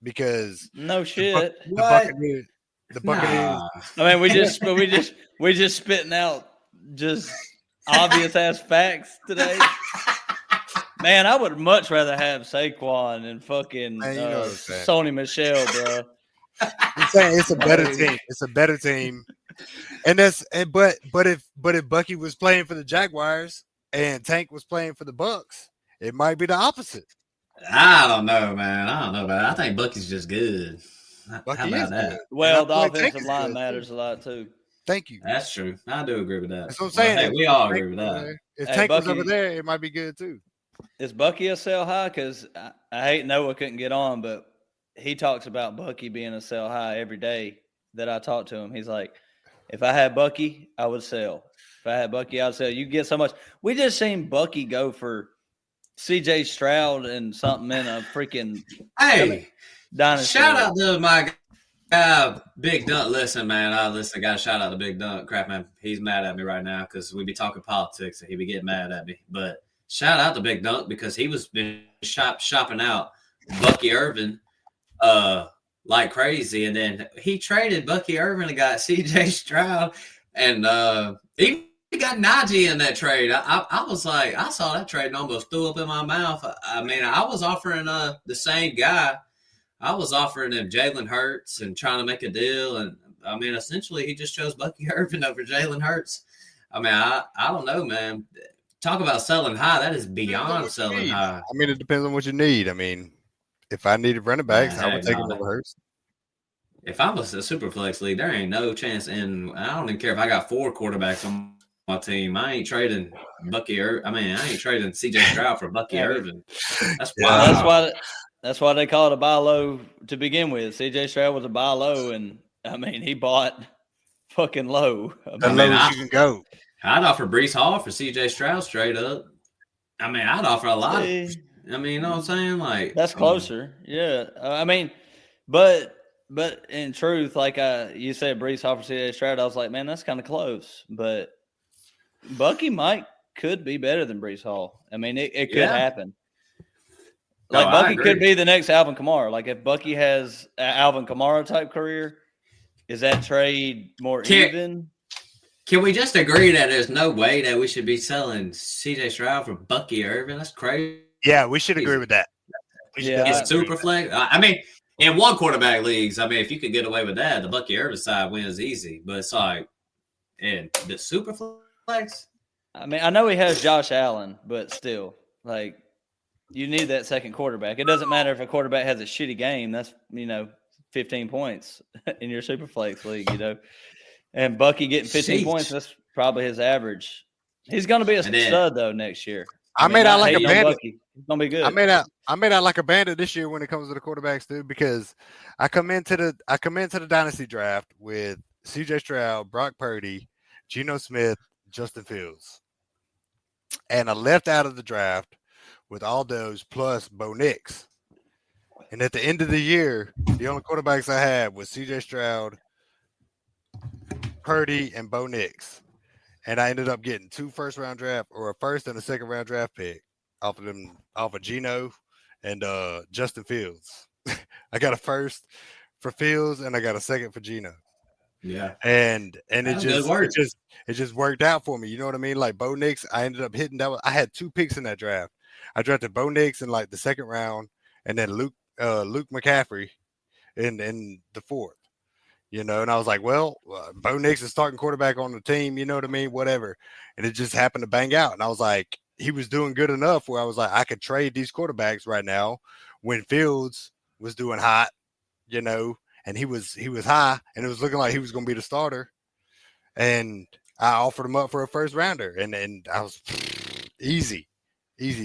Because no shit. The Buccaneers. I mean, we just spitting out just obvious ass facts today. Man, I would much rather have Saquon and fucking Sony Michel, bro. I'm saying it's a better team. It's a better team. But if Bucky was playing for the Jaguars and Tank was playing for the Bucks, it might be the opposite. I don't know, man. I think Bucky's just good. Bucky is good. Well, the offensive line matters a lot too. Thank you. That's true. I do agree with that. That's what I'm saying. Hey, we all agree with that. If Hey, Tank was Bucky- over there, it might be good too. Is Bucky a sell high? Because I hate Noah couldn't get on, but he talks about Bucky being a sell high every day that I talk to him. He's like, if I had Bucky, I would sell. If I had Bucky, I'd sell. You get so much. We just seen Bucky go for CJ Stroud and something in a freaking dynasty. Shout out to my guy, Big Dunk. Listen, man, I got to shout out to Big Dunk. Crap, man, he's mad at me right now because we be talking politics and he be getting mad at me. But shout out to Big Dunk because he was been shopping out Bucky Irvin like crazy. And then he traded Bucky Irvin and got CJ Stroud. And he got Najee in that trade. I was like, I saw that trade and almost threw up in my mouth. I mean, I was offering the same guy. I was offering him Jalen Hurts and trying to make a deal. And, I mean, essentially, he just chose Bucky Irvin over Jalen Hurts. I mean, I don't know, man. Talk about selling high. That is beyond selling high. I mean, it depends on what you need. I mean, if I needed running backs, I would take him over Hurts. If I was a super flex league, there ain't no chance. And I don't even care if I got 4 quarterbacks on my team. I ain't trading Bucky Irvin. I mean, I ain't trading CJ Stroud for Bucky Irvin. That's wild. That's why they call it a buy low to begin with. CJ Stroud was a buy low, and I mean he bought fucking low. I mean, you can go. I'd offer Breece Hall for CJ Stroud straight up. I mean, I'd offer a lot. I mean, you know what I'm saying? Like that's closer. Yeah. I mean, but in truth, like you said, Breece Hall for CJ Stroud, I was like, man, that's kind of close. But Bucky could be better than Breece Hall. I mean, it could happen. Like Bucky could be the next Alvin Kamara. Like if Bucky has an Alvin Kamara type career, is that trade more even? Can we just agree that there's no way that we should be selling CJ Stroud for Bucky Irvin? That's crazy. Yeah, we should agree with that. It's super flex. I mean, in one quarterback leagues, I mean, if you could get away with that, the Bucky Irvin side wins easy. But it's like, and the super flex. I mean, I know he has Josh Allen, but still, like, you need that second quarterback. It doesn't matter if a quarterback has a shitty game. That's 15 points in your super flex league, And Bucky getting 15 points, that's probably his average. He's going to be a stud, though, next year. I made out like a bandit. He's going to be good. I made out like a bandit this year when it comes to the quarterbacks, too, because I come into the dynasty draft with CJ Stroud, Brock Purdy, Geno Smith, Justin Fields. And I left out of the draft with all those plus Bo Nix. And at the end of the year, the only quarterbacks I had was CJ Stroud, Purdy, and Bo Nix. And I ended up getting 2 first-round draft or a first and a second-round draft pick off of Geno and Justin Fields. I got a first for Fields and I got a second for Geno. Yeah. And it just worked out for me. You know what I mean? Like Bo Nix, I ended up hitting that. I had 2 picks in that draft. I drafted Bo Nix in like the second round, and then Luke McCaffrey in the 4th. And I was like, well, Bo Nix is starting quarterback on the team. You know what I mean? Whatever. And it just happened to bang out. And I was like, he was doing good enough where I was like, I could trade these quarterbacks right now when Fields was doing hot, and he was high, and it was looking like he was going to be the starter. And I offered him up for a first rounder, and I was easy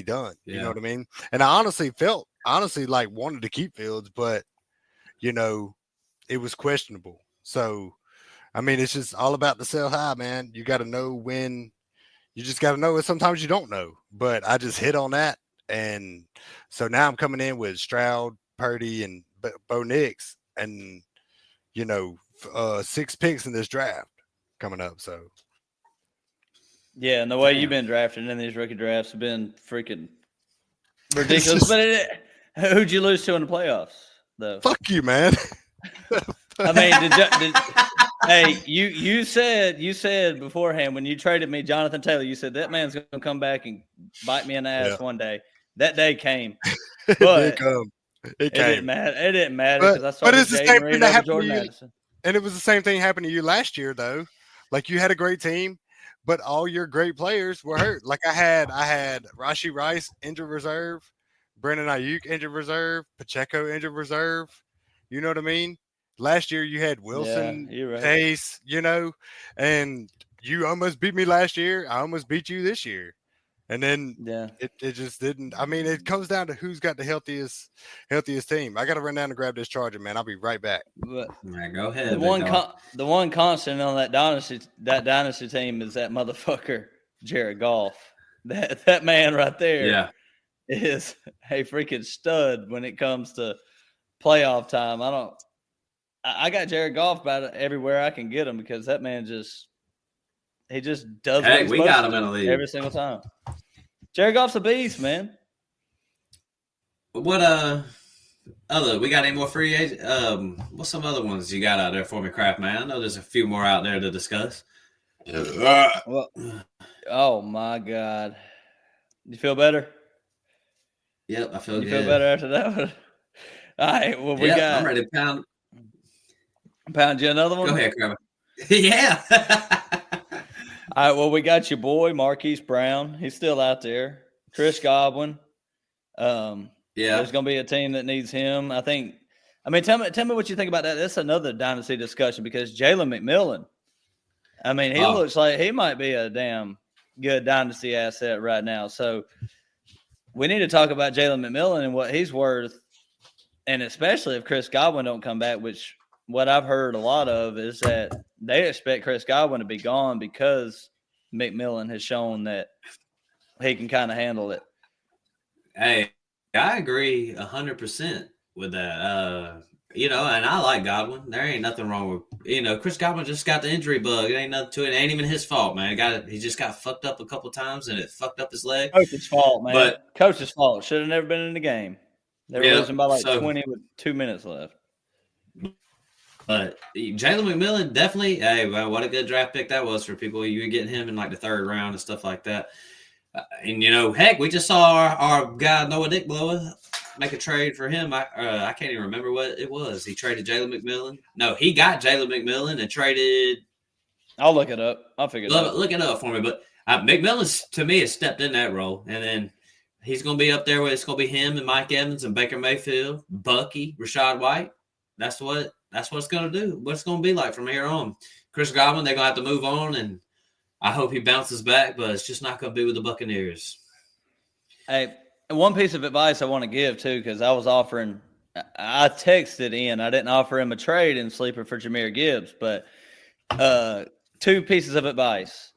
done. Yeah. You know what I mean? And I honestly like wanted to keep Fields, but it was questionable. So, I mean, it's just all about the sell high, man. You got to know when. You just got to know it. Sometimes you don't know, but I just hit on that, and so now I'm coming in with Stroud, Purdy, and Bo Nix, and 6 picks in this draft coming up. So. Yeah, and the way you've been drafting in these rookie drafts have been freaking ridiculous. But who'd you lose to in the playoffs, though? Fuck you, man. I mean, hey, you said beforehand when you traded me Jonathan Taylor, you said that man's going to come back and bite me in the ass one day. That day came. But it didn't matter. It didn't matter because I saw it's the same thing that happened Jordan to you. Addison. And it was the same thing happened to you last year, though. Like you had a great team, but all your great players were hurt. Like I had Rashee Rice injured reserve, Brandon Ayuk injured reserve, Pacheco injured reserve. You know what I mean? Last year you had Wilson, you're right. Pace, and you almost beat me last year. I almost beat you this year. And then it just didn't. I mean, it comes down to who's got the healthiest team. I got to run down and grab this charger, man. I'll be right back. But go ahead. The one constant on that dynasty team is that motherfucker Jared Goff. That man right there is a freaking stud when it comes to playoff time. I got Jared Goff about everywhere I can get him because that man does what he's we got him in the league every single time. Jared Goff's a beast, man. What we got any more free agent? What's some other ones you got out there for me, Craft Man? I know there's a few more out there to discuss. Well, oh my God. You feel better? Yep, I feel good. You feel better after that one? All right, well, I'm ready to pound you another one? Go ahead, Kramer. Yeah. All right, well, we got your boy, Marquise Brown. He's still out there. Chris Godwin. There's going to be a team that needs him. Tell me what you think about that. That's another dynasty discussion because Jalen McMillan, he looks like he might be a damn good dynasty asset right now. So we need to talk about Jalen McMillan and what he's worth, and especially if Chris Godwin don't come back, which what I've heard a lot of is that they expect Chris Godwin to be gone because McMillan has shown that he can kind of handle it. Hey, I agree 100% with that. And I like Godwin. There ain't nothing wrong with, Chris Godwin just got the injury bug. It ain't nothing to it. It ain't even his fault, man. He just got fucked up a couple times and it fucked up his leg. Coach's fault, man. Coach's fault. Should have never been in the game. They were losing by 20 with 2 minutes left. But Jalen McMillan, definitely, hey, well, what a good draft pick that was for people. You were getting him in like the third round and stuff like that. Heck, we just saw our guy Noah Dickblower make a trade for him. I can't even remember what it was. He traded Jalen McMillan. No, he got Jalen McMillan and traded. I'll look it up. I'll figure it out. Look it up for me. But McMillan, to me, has stepped in that role. And then he's going to be up there where it's going to be him and Mike Evans and Baker Mayfield, Bucky, Rachaad White. That's what it's going to do. What's going to be like from here on. Chris Godwin, they're going to have to move on, and I hope he bounces back, but it's just not going to be with the Buccaneers. Hey, one piece of advice I want to give, too, because I texted Ian. I didn't offer him a trade in sleeper for Jahmyr Gibbs, but two pieces of advice.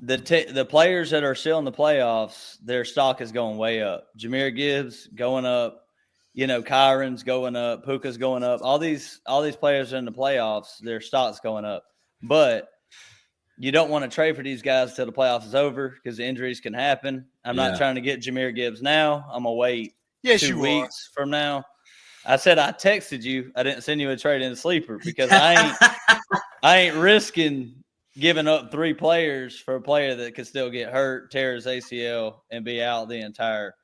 The players that are still in the playoffs, their stock is going way up. Jahmyr Gibbs going up. Kyron's going up, Puka's going up. All these players in the playoffs, their stock's going up. But you don't want to trade for these guys until the playoffs is over because injuries can happen. I'm not trying to get Jahmyr Gibbs now. I'm going to wait 2 weeks from now. I said I texted you. I didn't send you a trade in the sleeper because I ain't risking giving up 3 players for a player that could still get hurt, tear his ACL, and be out the entire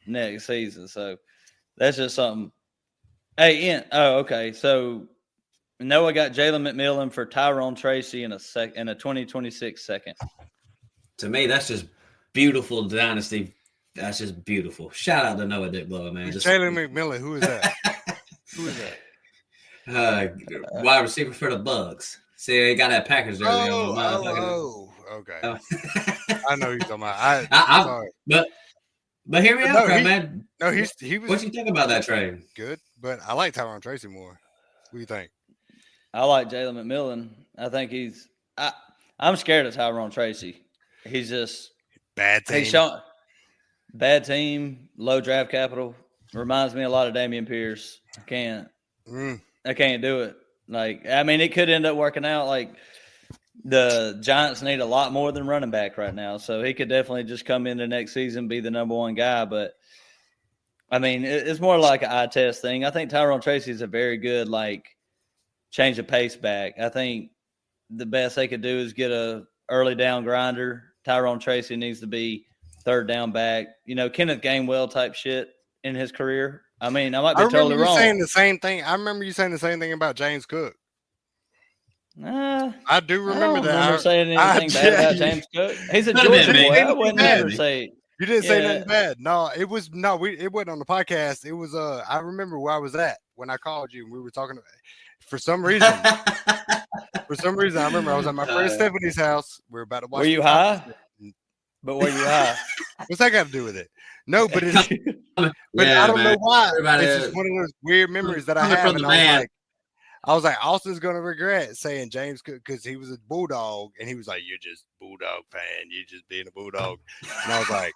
next season. So that's just something. Hey, Ian. Oh, okay. So Noah got Jalen McMillan for Tyrone Tracy in a 2026 second. To me, that's just beautiful dynasty. That's just beautiful. Shout out to Noah Dickblower, man. Jalen McMillan. Who is that? Who is that? Wide receiver for the Bucks. See, they got that Packers jersey on. Okay. I know you're talking about. Sorry. But hear me out, man. No, he was. What you think about that trade? Good, but I like Tyrone Tracy more. What do you think? I like Jalen McMillan. I think I'm scared of Tyrone Tracy. He's just bad team. Bad team, low draft capital. Reminds me a lot of Dameon Pierce. I can't do it. It could end up working out. Like the Giants need a lot more than running back right now. So he could definitely just come into next season, be the number one guy. But, it's more like an eye test thing. I think Tyrone Tracy is a very good, change of pace back. I think the best they could do is get a early down grinder. Tyrone Tracy needs to be third down back. Kenneth Gainwell type shit in his career. I might be totally wrong. Saying the same thing. I remember you saying the same thing about James Cook. I do remember that. I don't remember saying anything bad about James Cook. He's a Georgia boy. I wouldn't ever say. You didn't say nothing bad. No, it wasn't on the podcast. It was I remember where I was at. when I called you and we were talking. For some reason, I remember I was at my friend Stephanie's house. We were about to watch. Were you high? But were you high? What's that got to do with it? No, but it's. But Yeah, I don't man. know why. Everybody It's just one of those weird memories that I have. from And the man. I was like, Austin's gonna regret saying James Cook because he was a Bulldog, and he was like, "You're just Bulldog fan. You're just being a Bulldog." And I was like,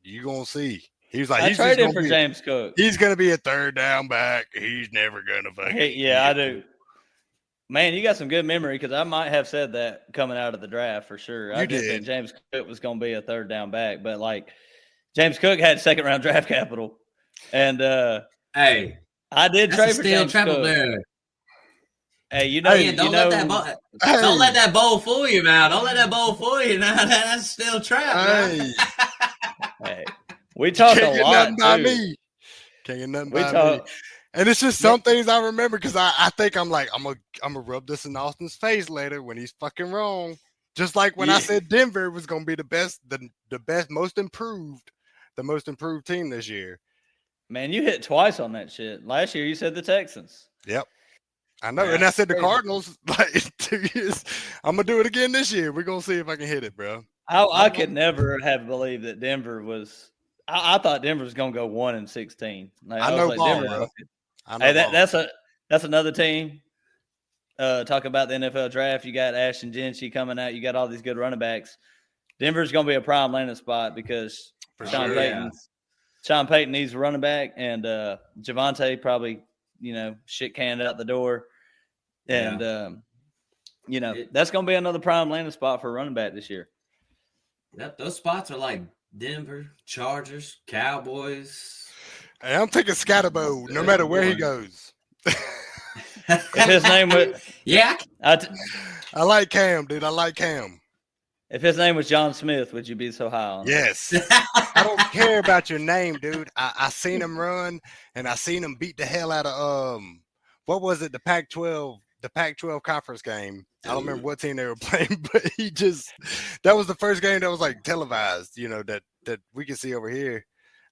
"You gonna see." He was like, I "He's traded for James Cook. He's gonna be a third down back. He's never gonna fucking." Yeah, I do. Man, you got some good memory because I might have said that coming out of the draft for sure. I did think James Cook was going to be a third down back, but like James Cook had second round draft capital, and hey, I did trade for James Cook. There. Hey, don't let that bowl fool you, man. Don't let that bowl fool you. Now that's still trap. Hey, we talk a lot too. Can't get nothing by me. And it's just some things I remember because I think I'm like, I'm gonna rub this in Austin's face later when he's fucking wrong. Just like when I said Denver was gonna be the best, the most improved team this year. Man, you hit twice on that shit. Last year you said the Texans. Yep. I know. And I said the Cardinals like 2 years. I'm gonna do it again this year. We're gonna see if I can hit it, bro. I could never have believed that Denver was I thought Denver was gonna go 1-16. Like, I know like, ball, bro. Hey, that's another team. Talk about the NFL draft. You got Ashton Gentry coming out. You got all these good running backs. Denver's going to be a prime landing spot because Sean Payton needs a running back, and Javonte probably shit canned out the door, and that's going to be another prime landing spot for a running back this year. Those spots are like Denver, Chargers, Cowboys. Hey, I'm taking Scatterbo no matter where he goes. If his name was I like Cam, dude. I like Cam. If his name was John Smith, would you be so high on him? Yes. I don't care about your name, dude. I seen him run and I seen him beat the hell out of what was it, the Pac-12 conference game. I don't remember what team they were playing, but that was the first game that was like televised, that we can see over here.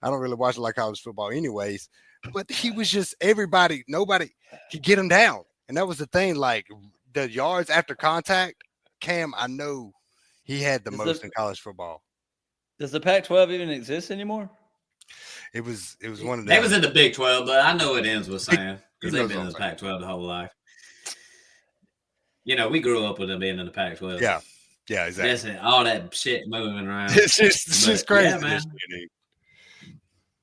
I don't really watch it like college football anyways, but he was just nobody could get him down. And that was the thing, like the yards after contact, Cam, I know he had the most in college football. Does the Pac-12 even exist anymore? It was one of them. They was in the Big 12, but I know what ends was saying because they've been in the Pac-12 the whole life. We grew up with them being in the Pac-12. Yeah, exactly. That's all that shit moving around. It's just crazy. Yeah, man.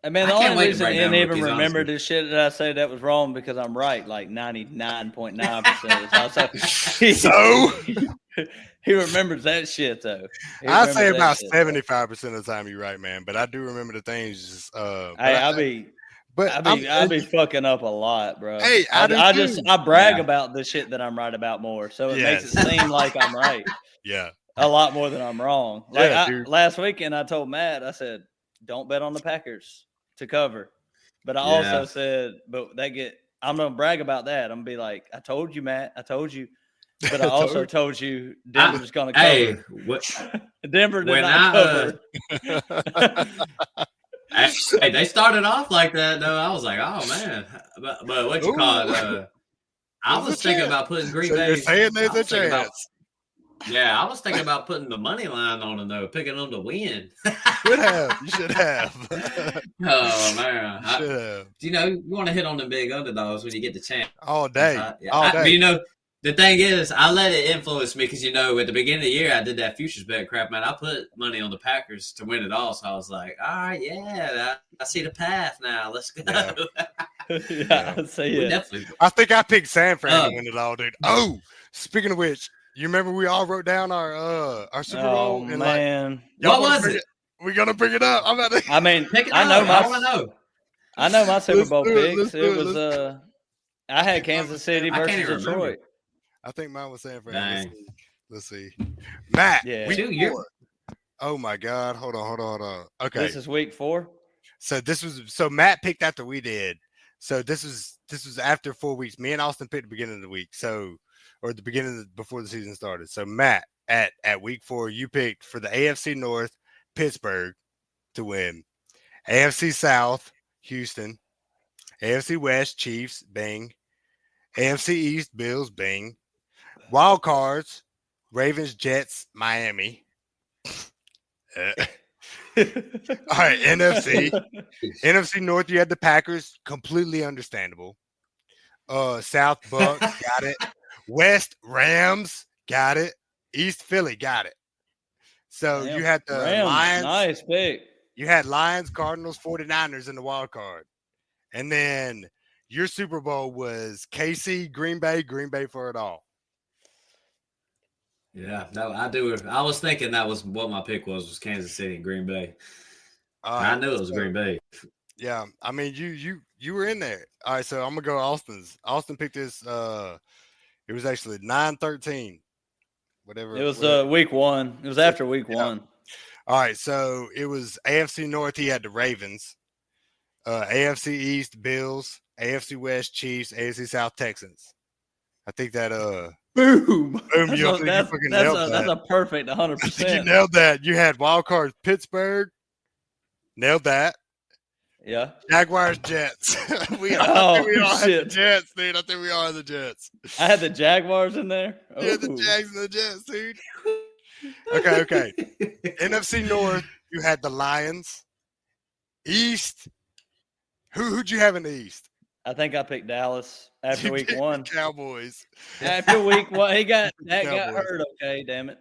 I mean, the only reason I didn't even remember this shit that I say that was wrong because I'm right, like 99.9% of the time. So he remembers that shit though. I say about 75% of the time you're right, man. But I do remember the things. I'll be fucking up a lot, bro. Hey, I brag about the shit that I'm right about more, so it makes it seem like I'm right. Yeah, a lot more than I'm wrong. Like last weekend, I told Matt, I said, "Don't bet on the Packers to cover," but I also said, I'm gonna brag about that. I'm gonna be like, "I told you, Matt. I told you," but I also told you Denver's gonna cover. Hey, Denver did not cover. Hey, they started off like that though. I was like, oh man, but what you call it? I was thinking about putting Green Bay. You're saying there's a chance. I was thinking about putting the money line on them though, picking them to win. You should have. Oh man, you want to hit on the big underdogs when you get the chance all day. The thing is, I let it influence me because, at the beginning of the year, I did that futures bet crap, man. I put money on the Packers to win it all. So I was like, all right, I see the path now. Let's go. I see it. Definitely. I think I picked San Fran to win it all, dude. Oh, speaking of which, you remember we all wrote down our Super Bowl? Oh, man. What was it? We're going to bring it up. I mean, I know my Super Bowl picks. It was I had Kansas City versus Detroit. I think mine was San Fran. Let's see. Matt, week 4. Oh my God. Hold on. Okay. This is week 4. So Matt picked after we did. So this was after 4 weeks. Me and Austin picked the beginning of the week. Or the beginning before the season started. So Matt, at week 4, you picked for the AFC North, Pittsburgh to win. AFC South, Houston. AFC West, Chiefs, bing. AFC East, Bills, bing. Wild cards, Ravens, Jets, Miami. All right, NFC. NFC North, you had the Packers, completely understandable. South, Bucks, got it. West, Rams, got it. East, Philly, got it. So Damn, you had the Rams, Lions. nice pick. You had Lions, Cardinals, 49ers in the wild card. And then your Super Bowl was KC, Green Bay for it all. Yeah, no, I do. I was thinking that was what my pick was Kansas City and Green Bay. I knew it was Green Bay. Yeah, I mean you were in there. All right, so I'm gonna go Austin's. Austin picked this. It was actually 9-13. Whatever. It was week 1. It was after week 1. All right, so it was AFC North. He had the Ravens. AFC East, Bills. AFC West, Chiefs. AFC South, Texans. I think that Boom. That's a perfect 100%. You nailed that. You had wild cards, Pittsburgh. Nailed that. Yeah. Jaguars, Jets. we shit. Had the Jets, dude. I think we are the Jets. I had the Jaguars in there. Yeah, the Jags and the Jets, dude. Okay. NFC North, you had the Lions. East, who'd you have in the East? I think I picked Dallas after week 1. Cowboys. After week 1, got hurt. Okay, damn it.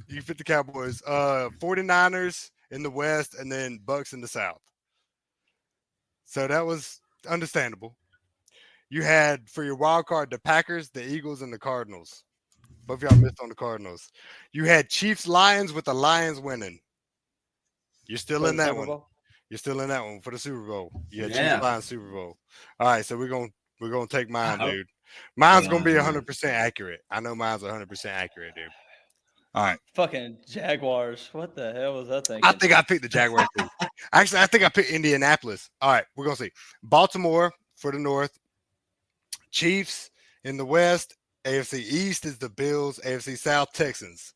You fit the Cowboys. 49ers in the West, and then Bucks in the South. So that was understandable. You had for your wild card the Packers, the Eagles, and the Cardinals. Both of y'all missed on the Cardinals. You had Chiefs, Lions with the Lions winning. You're still in that one. You're still in that one for the Super Bowl. You had Chiefs, Lions, Super Bowl. All right, so we're gonna take mine, dude. Mine's gonna be 100% accurate. I know mine's 100% accurate, dude. All right. Fucking Jaguars. What the hell was that thing? I think I picked the Jaguars too. Actually, I think I picked Indianapolis. All right, we're gonna see. Baltimore for the North. Chiefs in the West. AFC East is the Bills. AFC South, Texans.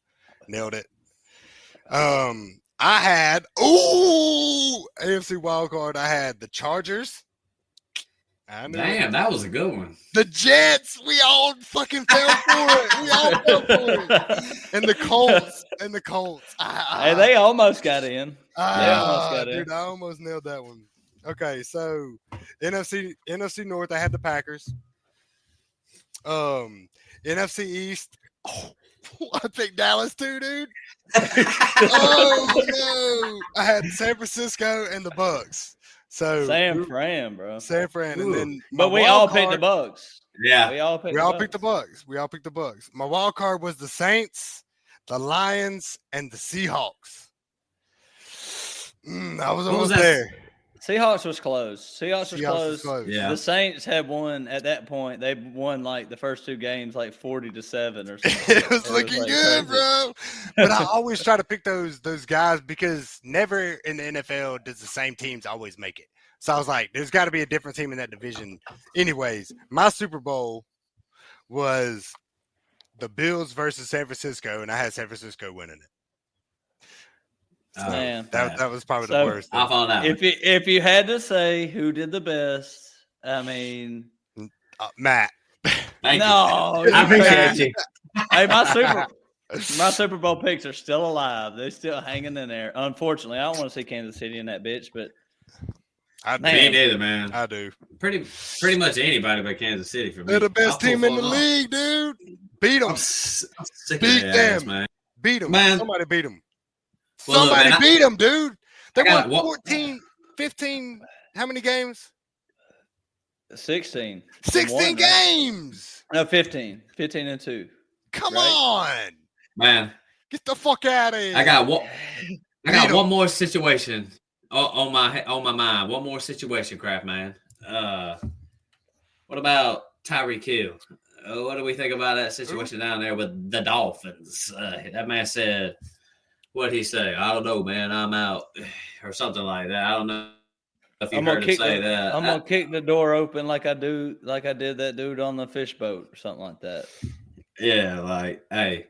Nailed it. I had AFC wild card. I had the Chargers. Damn, that was a good one. The Jets. We all fucking fell for it. We all fell for it. And the Colts. Hey, they almost got in. Dude, I almost nailed that one. Okay, so NFC North, I had the Packers. NFC East. I picked Dallas too, dude. Oh no! I had San Francisco and the Bucks. So San Fran, bro. San Fran, and then but we all picked the Bucks. Yeah, we all picked the Bucks. We all picked the Bucks. My wild card was the Saints, the Lions, and the Seahawks. I was almost there. Seahawks was close. Seahawks was close. Yeah. The Saints had won at that point. They won like the first 2 games like 40-7 or something. It was looking good, bro. But I always try to pick those guys because never in the NFL does the same teams always make it. So I was like, there's got to be a different team in that division. Anyways, my Super Bowl was the Bills versus San Francisco, and I had San Francisco winning it. So man, that was probably the worst. I found out. If you had to say who did the best, I mean, Matt. No, I appreciate you. Hey, my Super Bowl picks are still alive. They're still hanging in there. Unfortunately, I don't want to see Kansas City in that bitch, but me neither, man. I do. Pretty much anybody but Kansas City for me. They're the best team in the league, dude. Beat them. Beat them, man. Beat them, man. Somebody beat them. Well, somebody beat them, dude. They won 14, 15. How many games? 16. 16 games. No, 15. 15-2. Come on, man. Get the fuck out of here. I got one more situation on my mind. One more situation, Kraft man. What about Tyreek Hill? What do we think about that situation down there with the Dolphins? That man said, what'd he say? I don't know, man. I'm out, or something like that. I don't know if you heard him say that. I'm gonna kick the door open like I did that dude on the fish boat or something like that. Yeah, like, hey.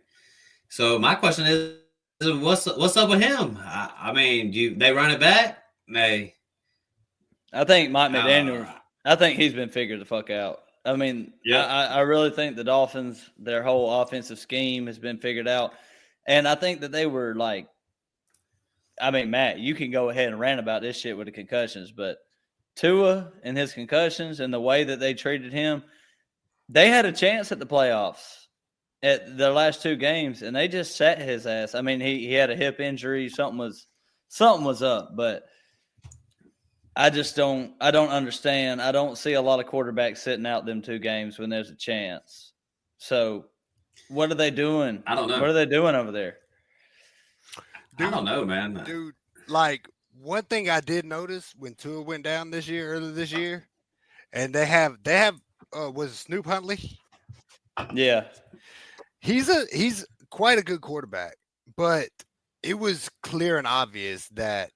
So my question is, what's up with him? I mean, they run it back? I think Mike McDaniel. I think he's been figured the fuck out. I mean, I really think the Dolphins, their whole offensive scheme has been figured out. And I think that they were like, I mean, Matt, you can go ahead and rant about this shit with the concussions, but Tua and his concussions and the way that they treated him, they had a chance at the playoffs at their last 2 games, and they just sat his ass. I mean, he had a hip injury. Something was up, but I don't understand. I don't see a lot of quarterbacks sitting out them 2 games when there's a chance. So what are they doing? I don't know. What are they doing over there? Dude, I don't know, man. Dude, like one thing I did notice when Tua went down earlier this year, and they have was Snoop Huntley? Yeah. He's quite a good quarterback, but it was clear and obvious that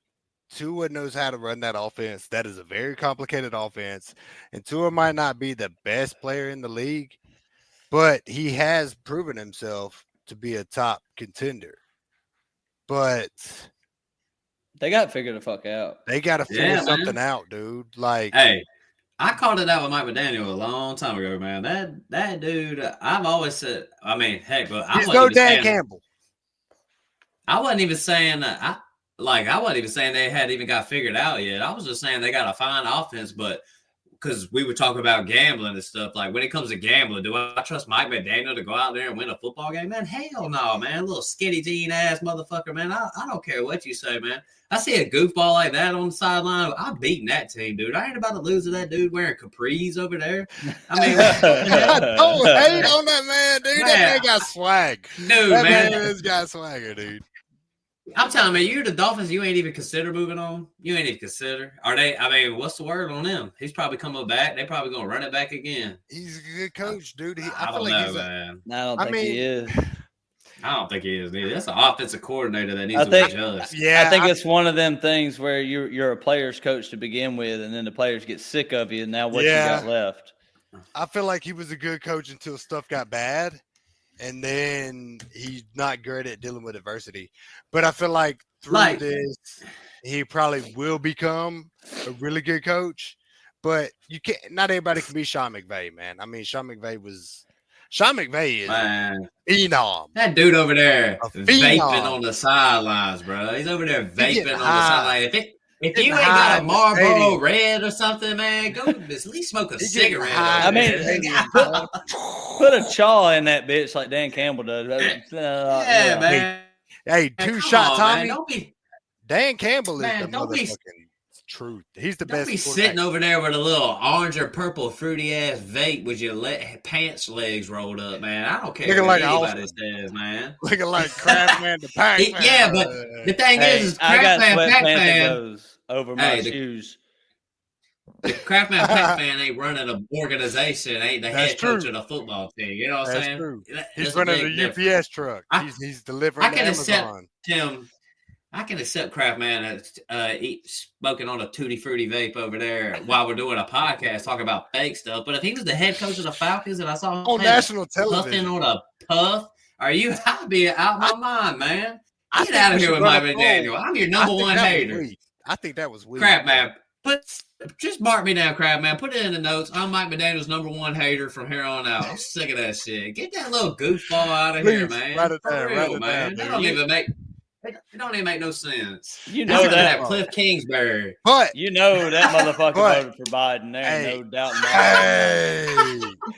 Tua knows how to run that offense. That is a very complicated offense, and Tua might not be the best player in the league, but he has proven himself to be a top contender. But they got to figure the fuck out. They got to figure something out, dude. Like, hey, I called it out with Mike McDaniel a long time ago, man. That dude, I've always said. I mean, heck, but I wasn't even Dan Campbell. I wasn't even saying that. I wasn't even saying they had even got figured out yet. I was just saying they got a fine offense, but because we were talking about gambling and stuff. Like when it comes to gambling, do I trust Mike McDaniel to go out there and win a football game? Man, hell no, man. Little skinny jean ass motherfucker, man. I don't care what you say, man. I see a goofball like that on the sideline. I'm beating that team, dude. I ain't about to lose to that dude wearing capris over there. I mean, don't hate on that man, dude. Man, that man got swag. Dude, that man. Has got swagger, dude. I'm telling you, you're the Dolphins. You ain't even consider moving on. You ain't even consider. Are they? I mean, what's the word on them? He's probably coming back. They probably gonna run it back again. He's a good coach, dude. I feel like he's man. I don't think he is. I don't think he is either. That's an offensive coordinator that needs to adjust. Yeah, I think it's one of them things where you're a player's coach to begin with, and then the players get sick of you, and now what you got left? I feel like he was a good coach until stuff got bad. And then he's not great at dealing with adversity. But I feel like through this, he probably will become a really good coach. But you can't. Not everybody can be Sean McVay, man. I mean, Sean McVay is phenom. That dude over there vaping on the sidelines, bro. He's over there vaping on the sidelines. If you ain't got a Marlboro Red or something, man, go at least smoke a cigarette. I mean, put a chaw in that bitch like Dan Campbell does. Man. Hey, two-shot Tommy. Dan Campbell is the motherfucking truth. He's the best. Don't be sitting over there with a little orange or purple fruity ass vape with your pants legs rolled up, man. I don't care what anybody says, man. Looking like Craftman the Pac-Man. Yeah, but the thing is Craftman Pac-Man goes over my shoes. The Craftman Pac-Man ain't running an organization, ain't the head coach of the football team. You know what I'm saying? True. He's running a UPS truck. He's delivering Amazon. I can accept Craftman smoking on a Tutti Frutti vape over there while we're doing a podcast talking about fake stuff. But if he was the head coach of the Falcons and I saw him on national television puffing on a puff, I'd be out of my mind, man. Get out of here with Mike McDaniel. I'm your number one hater. I think that was weird. Craftman, just mark me down, Craftman. Put it in the notes. I'm Mike McDaniel's number one hater from here on out. I'm sick of that shit. Get that little goofball out of here, man. Write it down, man. It don't even make no sense. You know that Cliff Kingsbury. But you know that motherfucker voted for Biden. There ain't no doubt about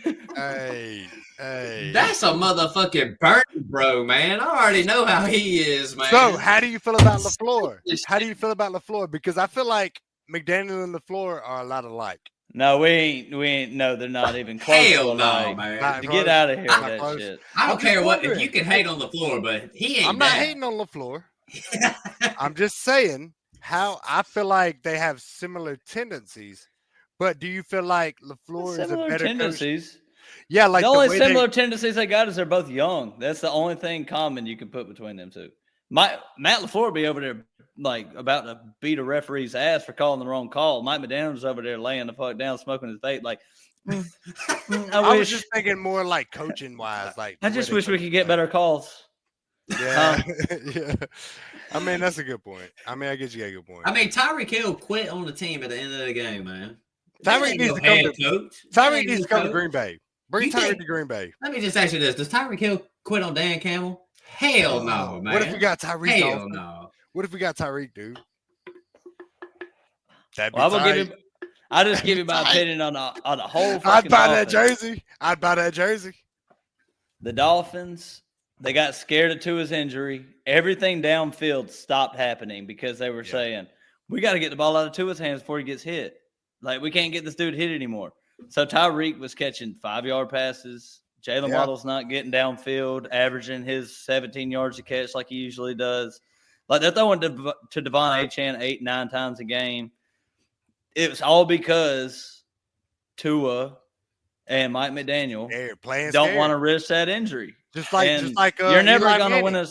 it. Hey. That's a motherfucking Bernie bro, man. I already know how he is, man. So, how do you feel about LaFleur? Because I feel like McDaniel and LaFleur are a lot alike. No, we ain't. No, they're not even close. Hell no, man. Get out of here with that shit. I don't care what. If you can hate on LaFleur, but he ain't. I'm not hating on LaFleur. I'm just saying how I feel like they have similar tendencies. But do you feel like LaFleur is a better tendencies? Coach? Yeah, like the only similar tendencies they got is they're both young. That's the only thing common you can put between them two. Matt LaFleur be over there like about to beat a referee's ass for calling the wrong call. Mike McDaniel's over there laying the fuck down, smoking his vape. Like, I was just thinking more like coaching wise. Like, I just wish we could get better calls. Yeah, yeah. I mean, that's a good point. I mean, I guess you got a good point. I mean, Tyreek Hill quit on the team at the end of the game, man. Tyreek needs to come head to coach. Tyreek needs to come to Coach. Green Bay. Bring You Tyreek think- to Green Bay. Let me just ask you this: does Tyreek Hill quit on Dan Campbell? Hell no, man. What if we got Tyreek? Hell Austin? no. What if we got Tyreek, dude? That'd be Well, tight. I'll just give you my opinion on the whole. I'd buy that Dolphins. jersey. I'd buy that jersey. The Dolphins, they got scared of Tua's injury. Everything downfield stopped happening because they were saying, we got to get the ball out of Tua's hands before he gets hit. Like, we can't get this dude hit anymore. So Tyreek was catching 5-yard passes. Jalen Waddle's not getting downfield, averaging his 17 yards a catch like he usually does. Like, they're throwing to Devon Achane 8-9 times a game. It was all because Tua and Mike McDaniel don't want to risk that injury. Just like you're never Eli gonna Manning.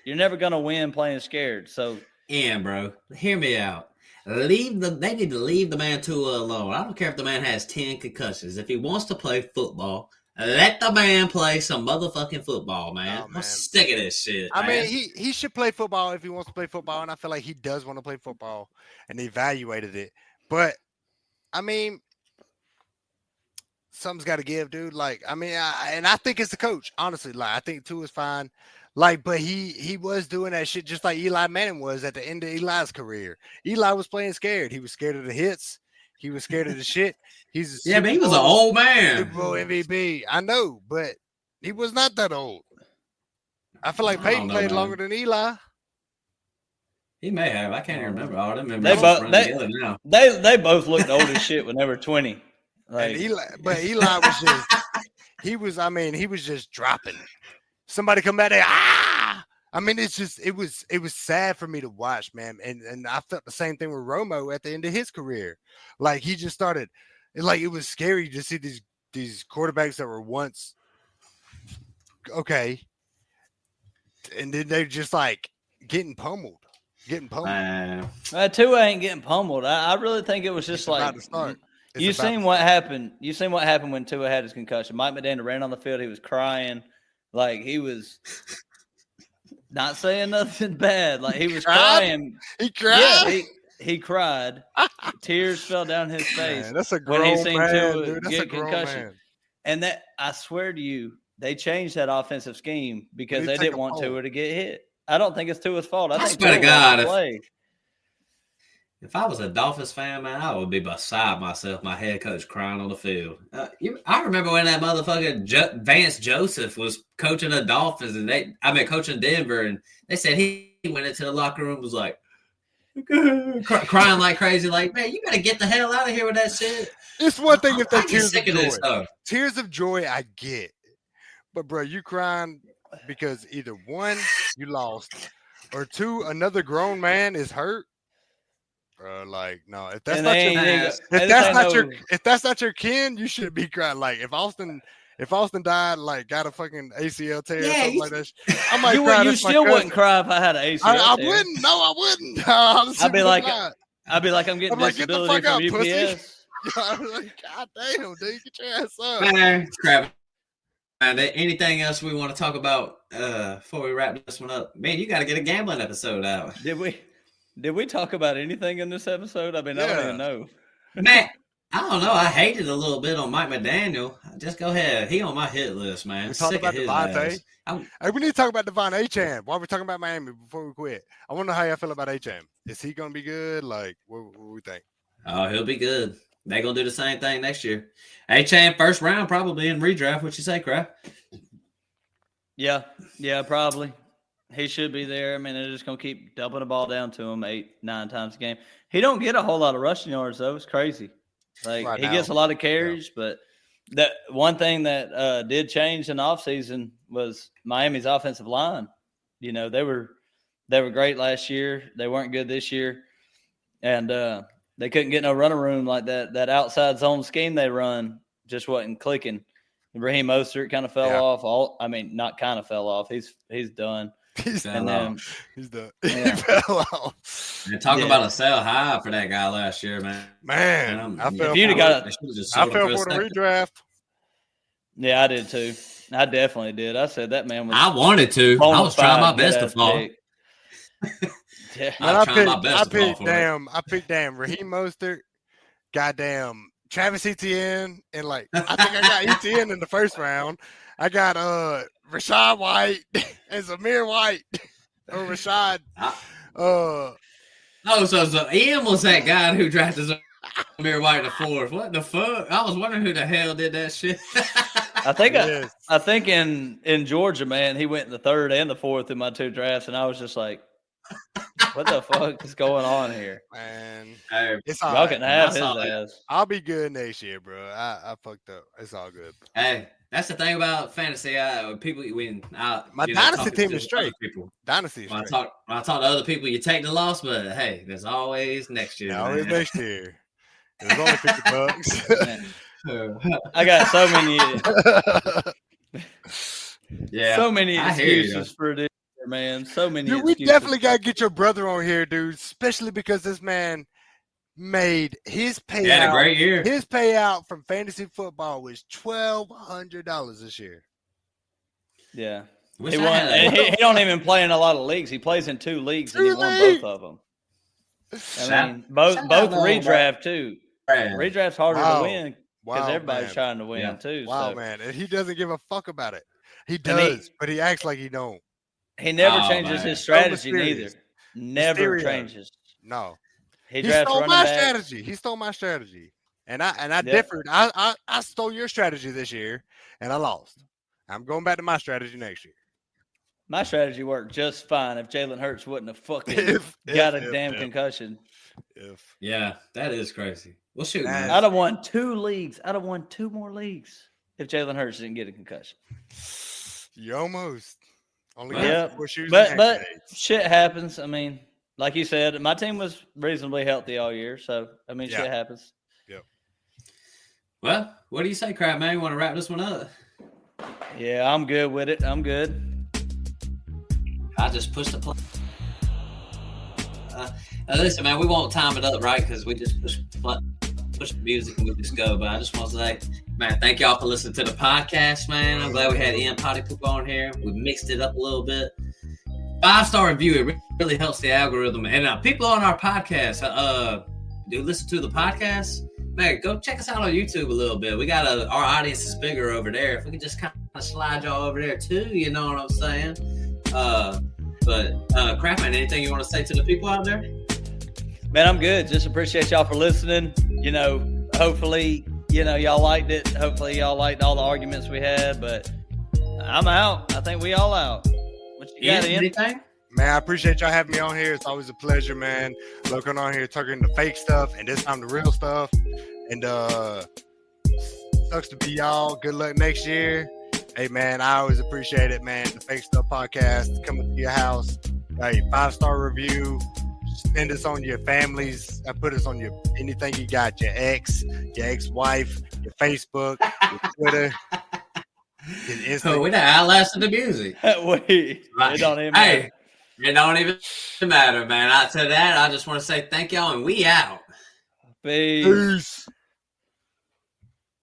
You're never gonna win playing scared. So Bro, hear me out. They need to leave the man Tua alone. I don't care if the man has 10 concussions. If he wants to play football, let the man play some motherfucking football, man. I'm sick of this shit. I man. mean, he should play football if he wants to play football, and I feel like he does want to play football, and they evaluated it. But I mean, something's got to give, dude. Like, I mean, I think it's the coach, honestly. Like, I think Tua's fine. Like, but he was doing that shit just like Eli Manning was at the end of Eli's career. Eli was playing scared. He was scared of the hits. He was scared of the shit. But he was an old man. Super Bowl MVP. I know, but he was not that old. I feel like Peyton played longer than Eli. He may have. I can't even remember. All them together now. They both looked old as shit when they were 20. Like, Eli was just he was just dropping. Somebody come back there, I mean, it was sad for me to watch, man. And I felt the same thing with Romo at the end of his career. Like, he just started, like, it was scary to see these quarterbacks that were once okay, and then they're just like getting pummeled. Tua ain't getting pummeled. I really think it was just like you seen what happened. You seen what happened when Tua had his concussion. Mike McDaniel ran on the field. He was crying, like he was not saying nothing bad. Like he was crying. He cried. Yeah, he cried. Tears fell down his face. Man, that's a grown when he seen man, Tua dude. That's get a grown concussion. man. And that, I swear to you, they changed that offensive scheme because they didn't want Tua to get hit. I don't think it's Tua's fault. I think swear to God, play. If I was a Dolphins fan, man, I would be beside myself. My head coach crying on the field. I remember when that motherfucker Vance Joseph was coaching the Dolphins, and coaching Denver, and they said he went into the locker room, was like crying like crazy, like, man, you gotta get the hell out of here with that shit. It's one thing if they tears sick of of joy. this stuff. Tears of joy, I get, but bro, you crying because either one, you lost, or two, another grown man is hurt. Bro, like, no, if that's not your kin, you should be crying. Like, if Austin died, like, got a fucking ACL tear or something like that, I might cry. You still wouldn't cry if I had an ACL I tear. wouldn't. No, I wouldn't. I'd be like, I'm getting disability from UPS. I was like, God damn, dude, get your ass up. Man, crap. And anything else we want to talk about before we wrap this one up? Man, you got to get a gambling episode out. Did we talk about anything in this episode? I mean, I don't even know. Man, I don't know. I hated a little bit on Mike McDaniel. Just go ahead. He on my hit list, man. We talk about Devontae. Hey, we need to talk about Devon Achane. While we're talking about Miami before we quit, I want to know how y'all feel about Achane. Is he going to be good? Like, what we think? Oh, he'll be good. They're going to do the same thing next year. Achane, first round, probably in redraft. What you say, Crap? Yeah, probably. He should be there. I mean, they're just going to keep dumping the ball down to him 8-9 times a game. He don't get a whole lot of rushing yards, though. It's crazy. Like, he gets a lot of carries, but that one thing that did change in the offseason was Miami's offensive line. You know, they were great last year. They weren't good this year. And they couldn't get no running room like that. That outside zone scheme they run just wasn't clicking. Raheem Mostert kind of fell off. Not kind of fell off. He's done. He's done. Yeah. He fell off. And talk about a sell high for that guy last year, man. Man, I fell for the redraft. Yeah, I did too. I definitely did. I said that man was. I wanted to. I was trying my best to fall. Yeah, I picked damn Raheem Mostert, goddamn Travis Etienne, and like I think I got Etienne in the first round. I got Rashad White and Zamir White or Rashad. So Ian was that guy who drafted Zamir White in the fourth. What the fuck? I was wondering who the hell did that shit. I think in Georgia, man, he went in the third and the fourth in my 2 drafts, and I was just like, what the fuck is going on here? Man, Hey, it's all Y'all right. can have his ass. I'll be good next year, bro. I fucked up. It's all good. Hey, that's the thing about fantasy. My dynasty team is straight. Dynasty is straight. When I talk to other people, you take the loss, but hey, there's always next year. Always next year. There's only $50. I got so many. Yeah, so many excuses for this, man. So many. Dude, we definitely got to get your brother on here, dude. Especially because this man made his payout. He had a great year. His payout from fantasy football was $1,200 this year. Yeah, he don't even play in a lot of leagues. He plays in 2 leagues, and he won both of them. I mean, both redraft too. Redraft's harder to win because everybody's trying to win too. Wow, man, and he doesn't give a fuck about it. He does, but he acts like he don't. He never changes his strategy neither. Never changes. No. He stole my strategy. He stole my strategy. And I differed. I stole your strategy this year and I lost. I'm going back to my strategy next year. My strategy worked just fine if Jalen Hurts wouldn't have fucking got a damn concussion. Yeah, that is crazy. Well, shoot, man. I'd have won 2 leagues. I'd have won 2 more leagues if Jalen Hurts didn't get a concussion. You almost. Only but shit happens. I mean, like you said, my team was reasonably healthy all year. So, I mean, shit happens. Yep. Well, what do you say, Crab Man? You want to wrap this one up? Yeah, I'm good with it. I'm good. I just pushed the play. Listen, man, we won't time it up, right? Because we just push the music and we just go. But I just want to say, man, thank y'all for listening to the podcast, man. I'm glad we had Ian Potty Poop on here. We mixed it up a little bit. 5-star review. It really helps the algorithm. And people on our podcast, do listen to the podcast. Man, go check us out on YouTube a little bit. We got our audience is bigger over there. If we could just kind of slide y'all over there too, you know what I'm saying? But Craftman, anything you want to say to the people out there? Man, I'm good. Just appreciate y'all for listening. You know, hopefully, y'all liked it. Hopefully y'all liked all the arguments we had, but I'm out. I think we all out. What you got, Ian? Anything? Man, I appreciate y'all having me on here. It's always a pleasure, man. Looking on here, talking the fake stuff, and this time the real stuff. And sucks to be y'all. Good luck next year. Hey, man, I always appreciate it, man. The Fake Stuff Podcast coming to your house. Hey, 5-star review. Send us on your families. I put us on your anything you got. Your ex-wife, your Facebook, your Twitter. Oh, we done outlasted the music. It don't even matter. Hey, it don't even matter, man. To that, I just want to say thank y'all, and we out. Peace.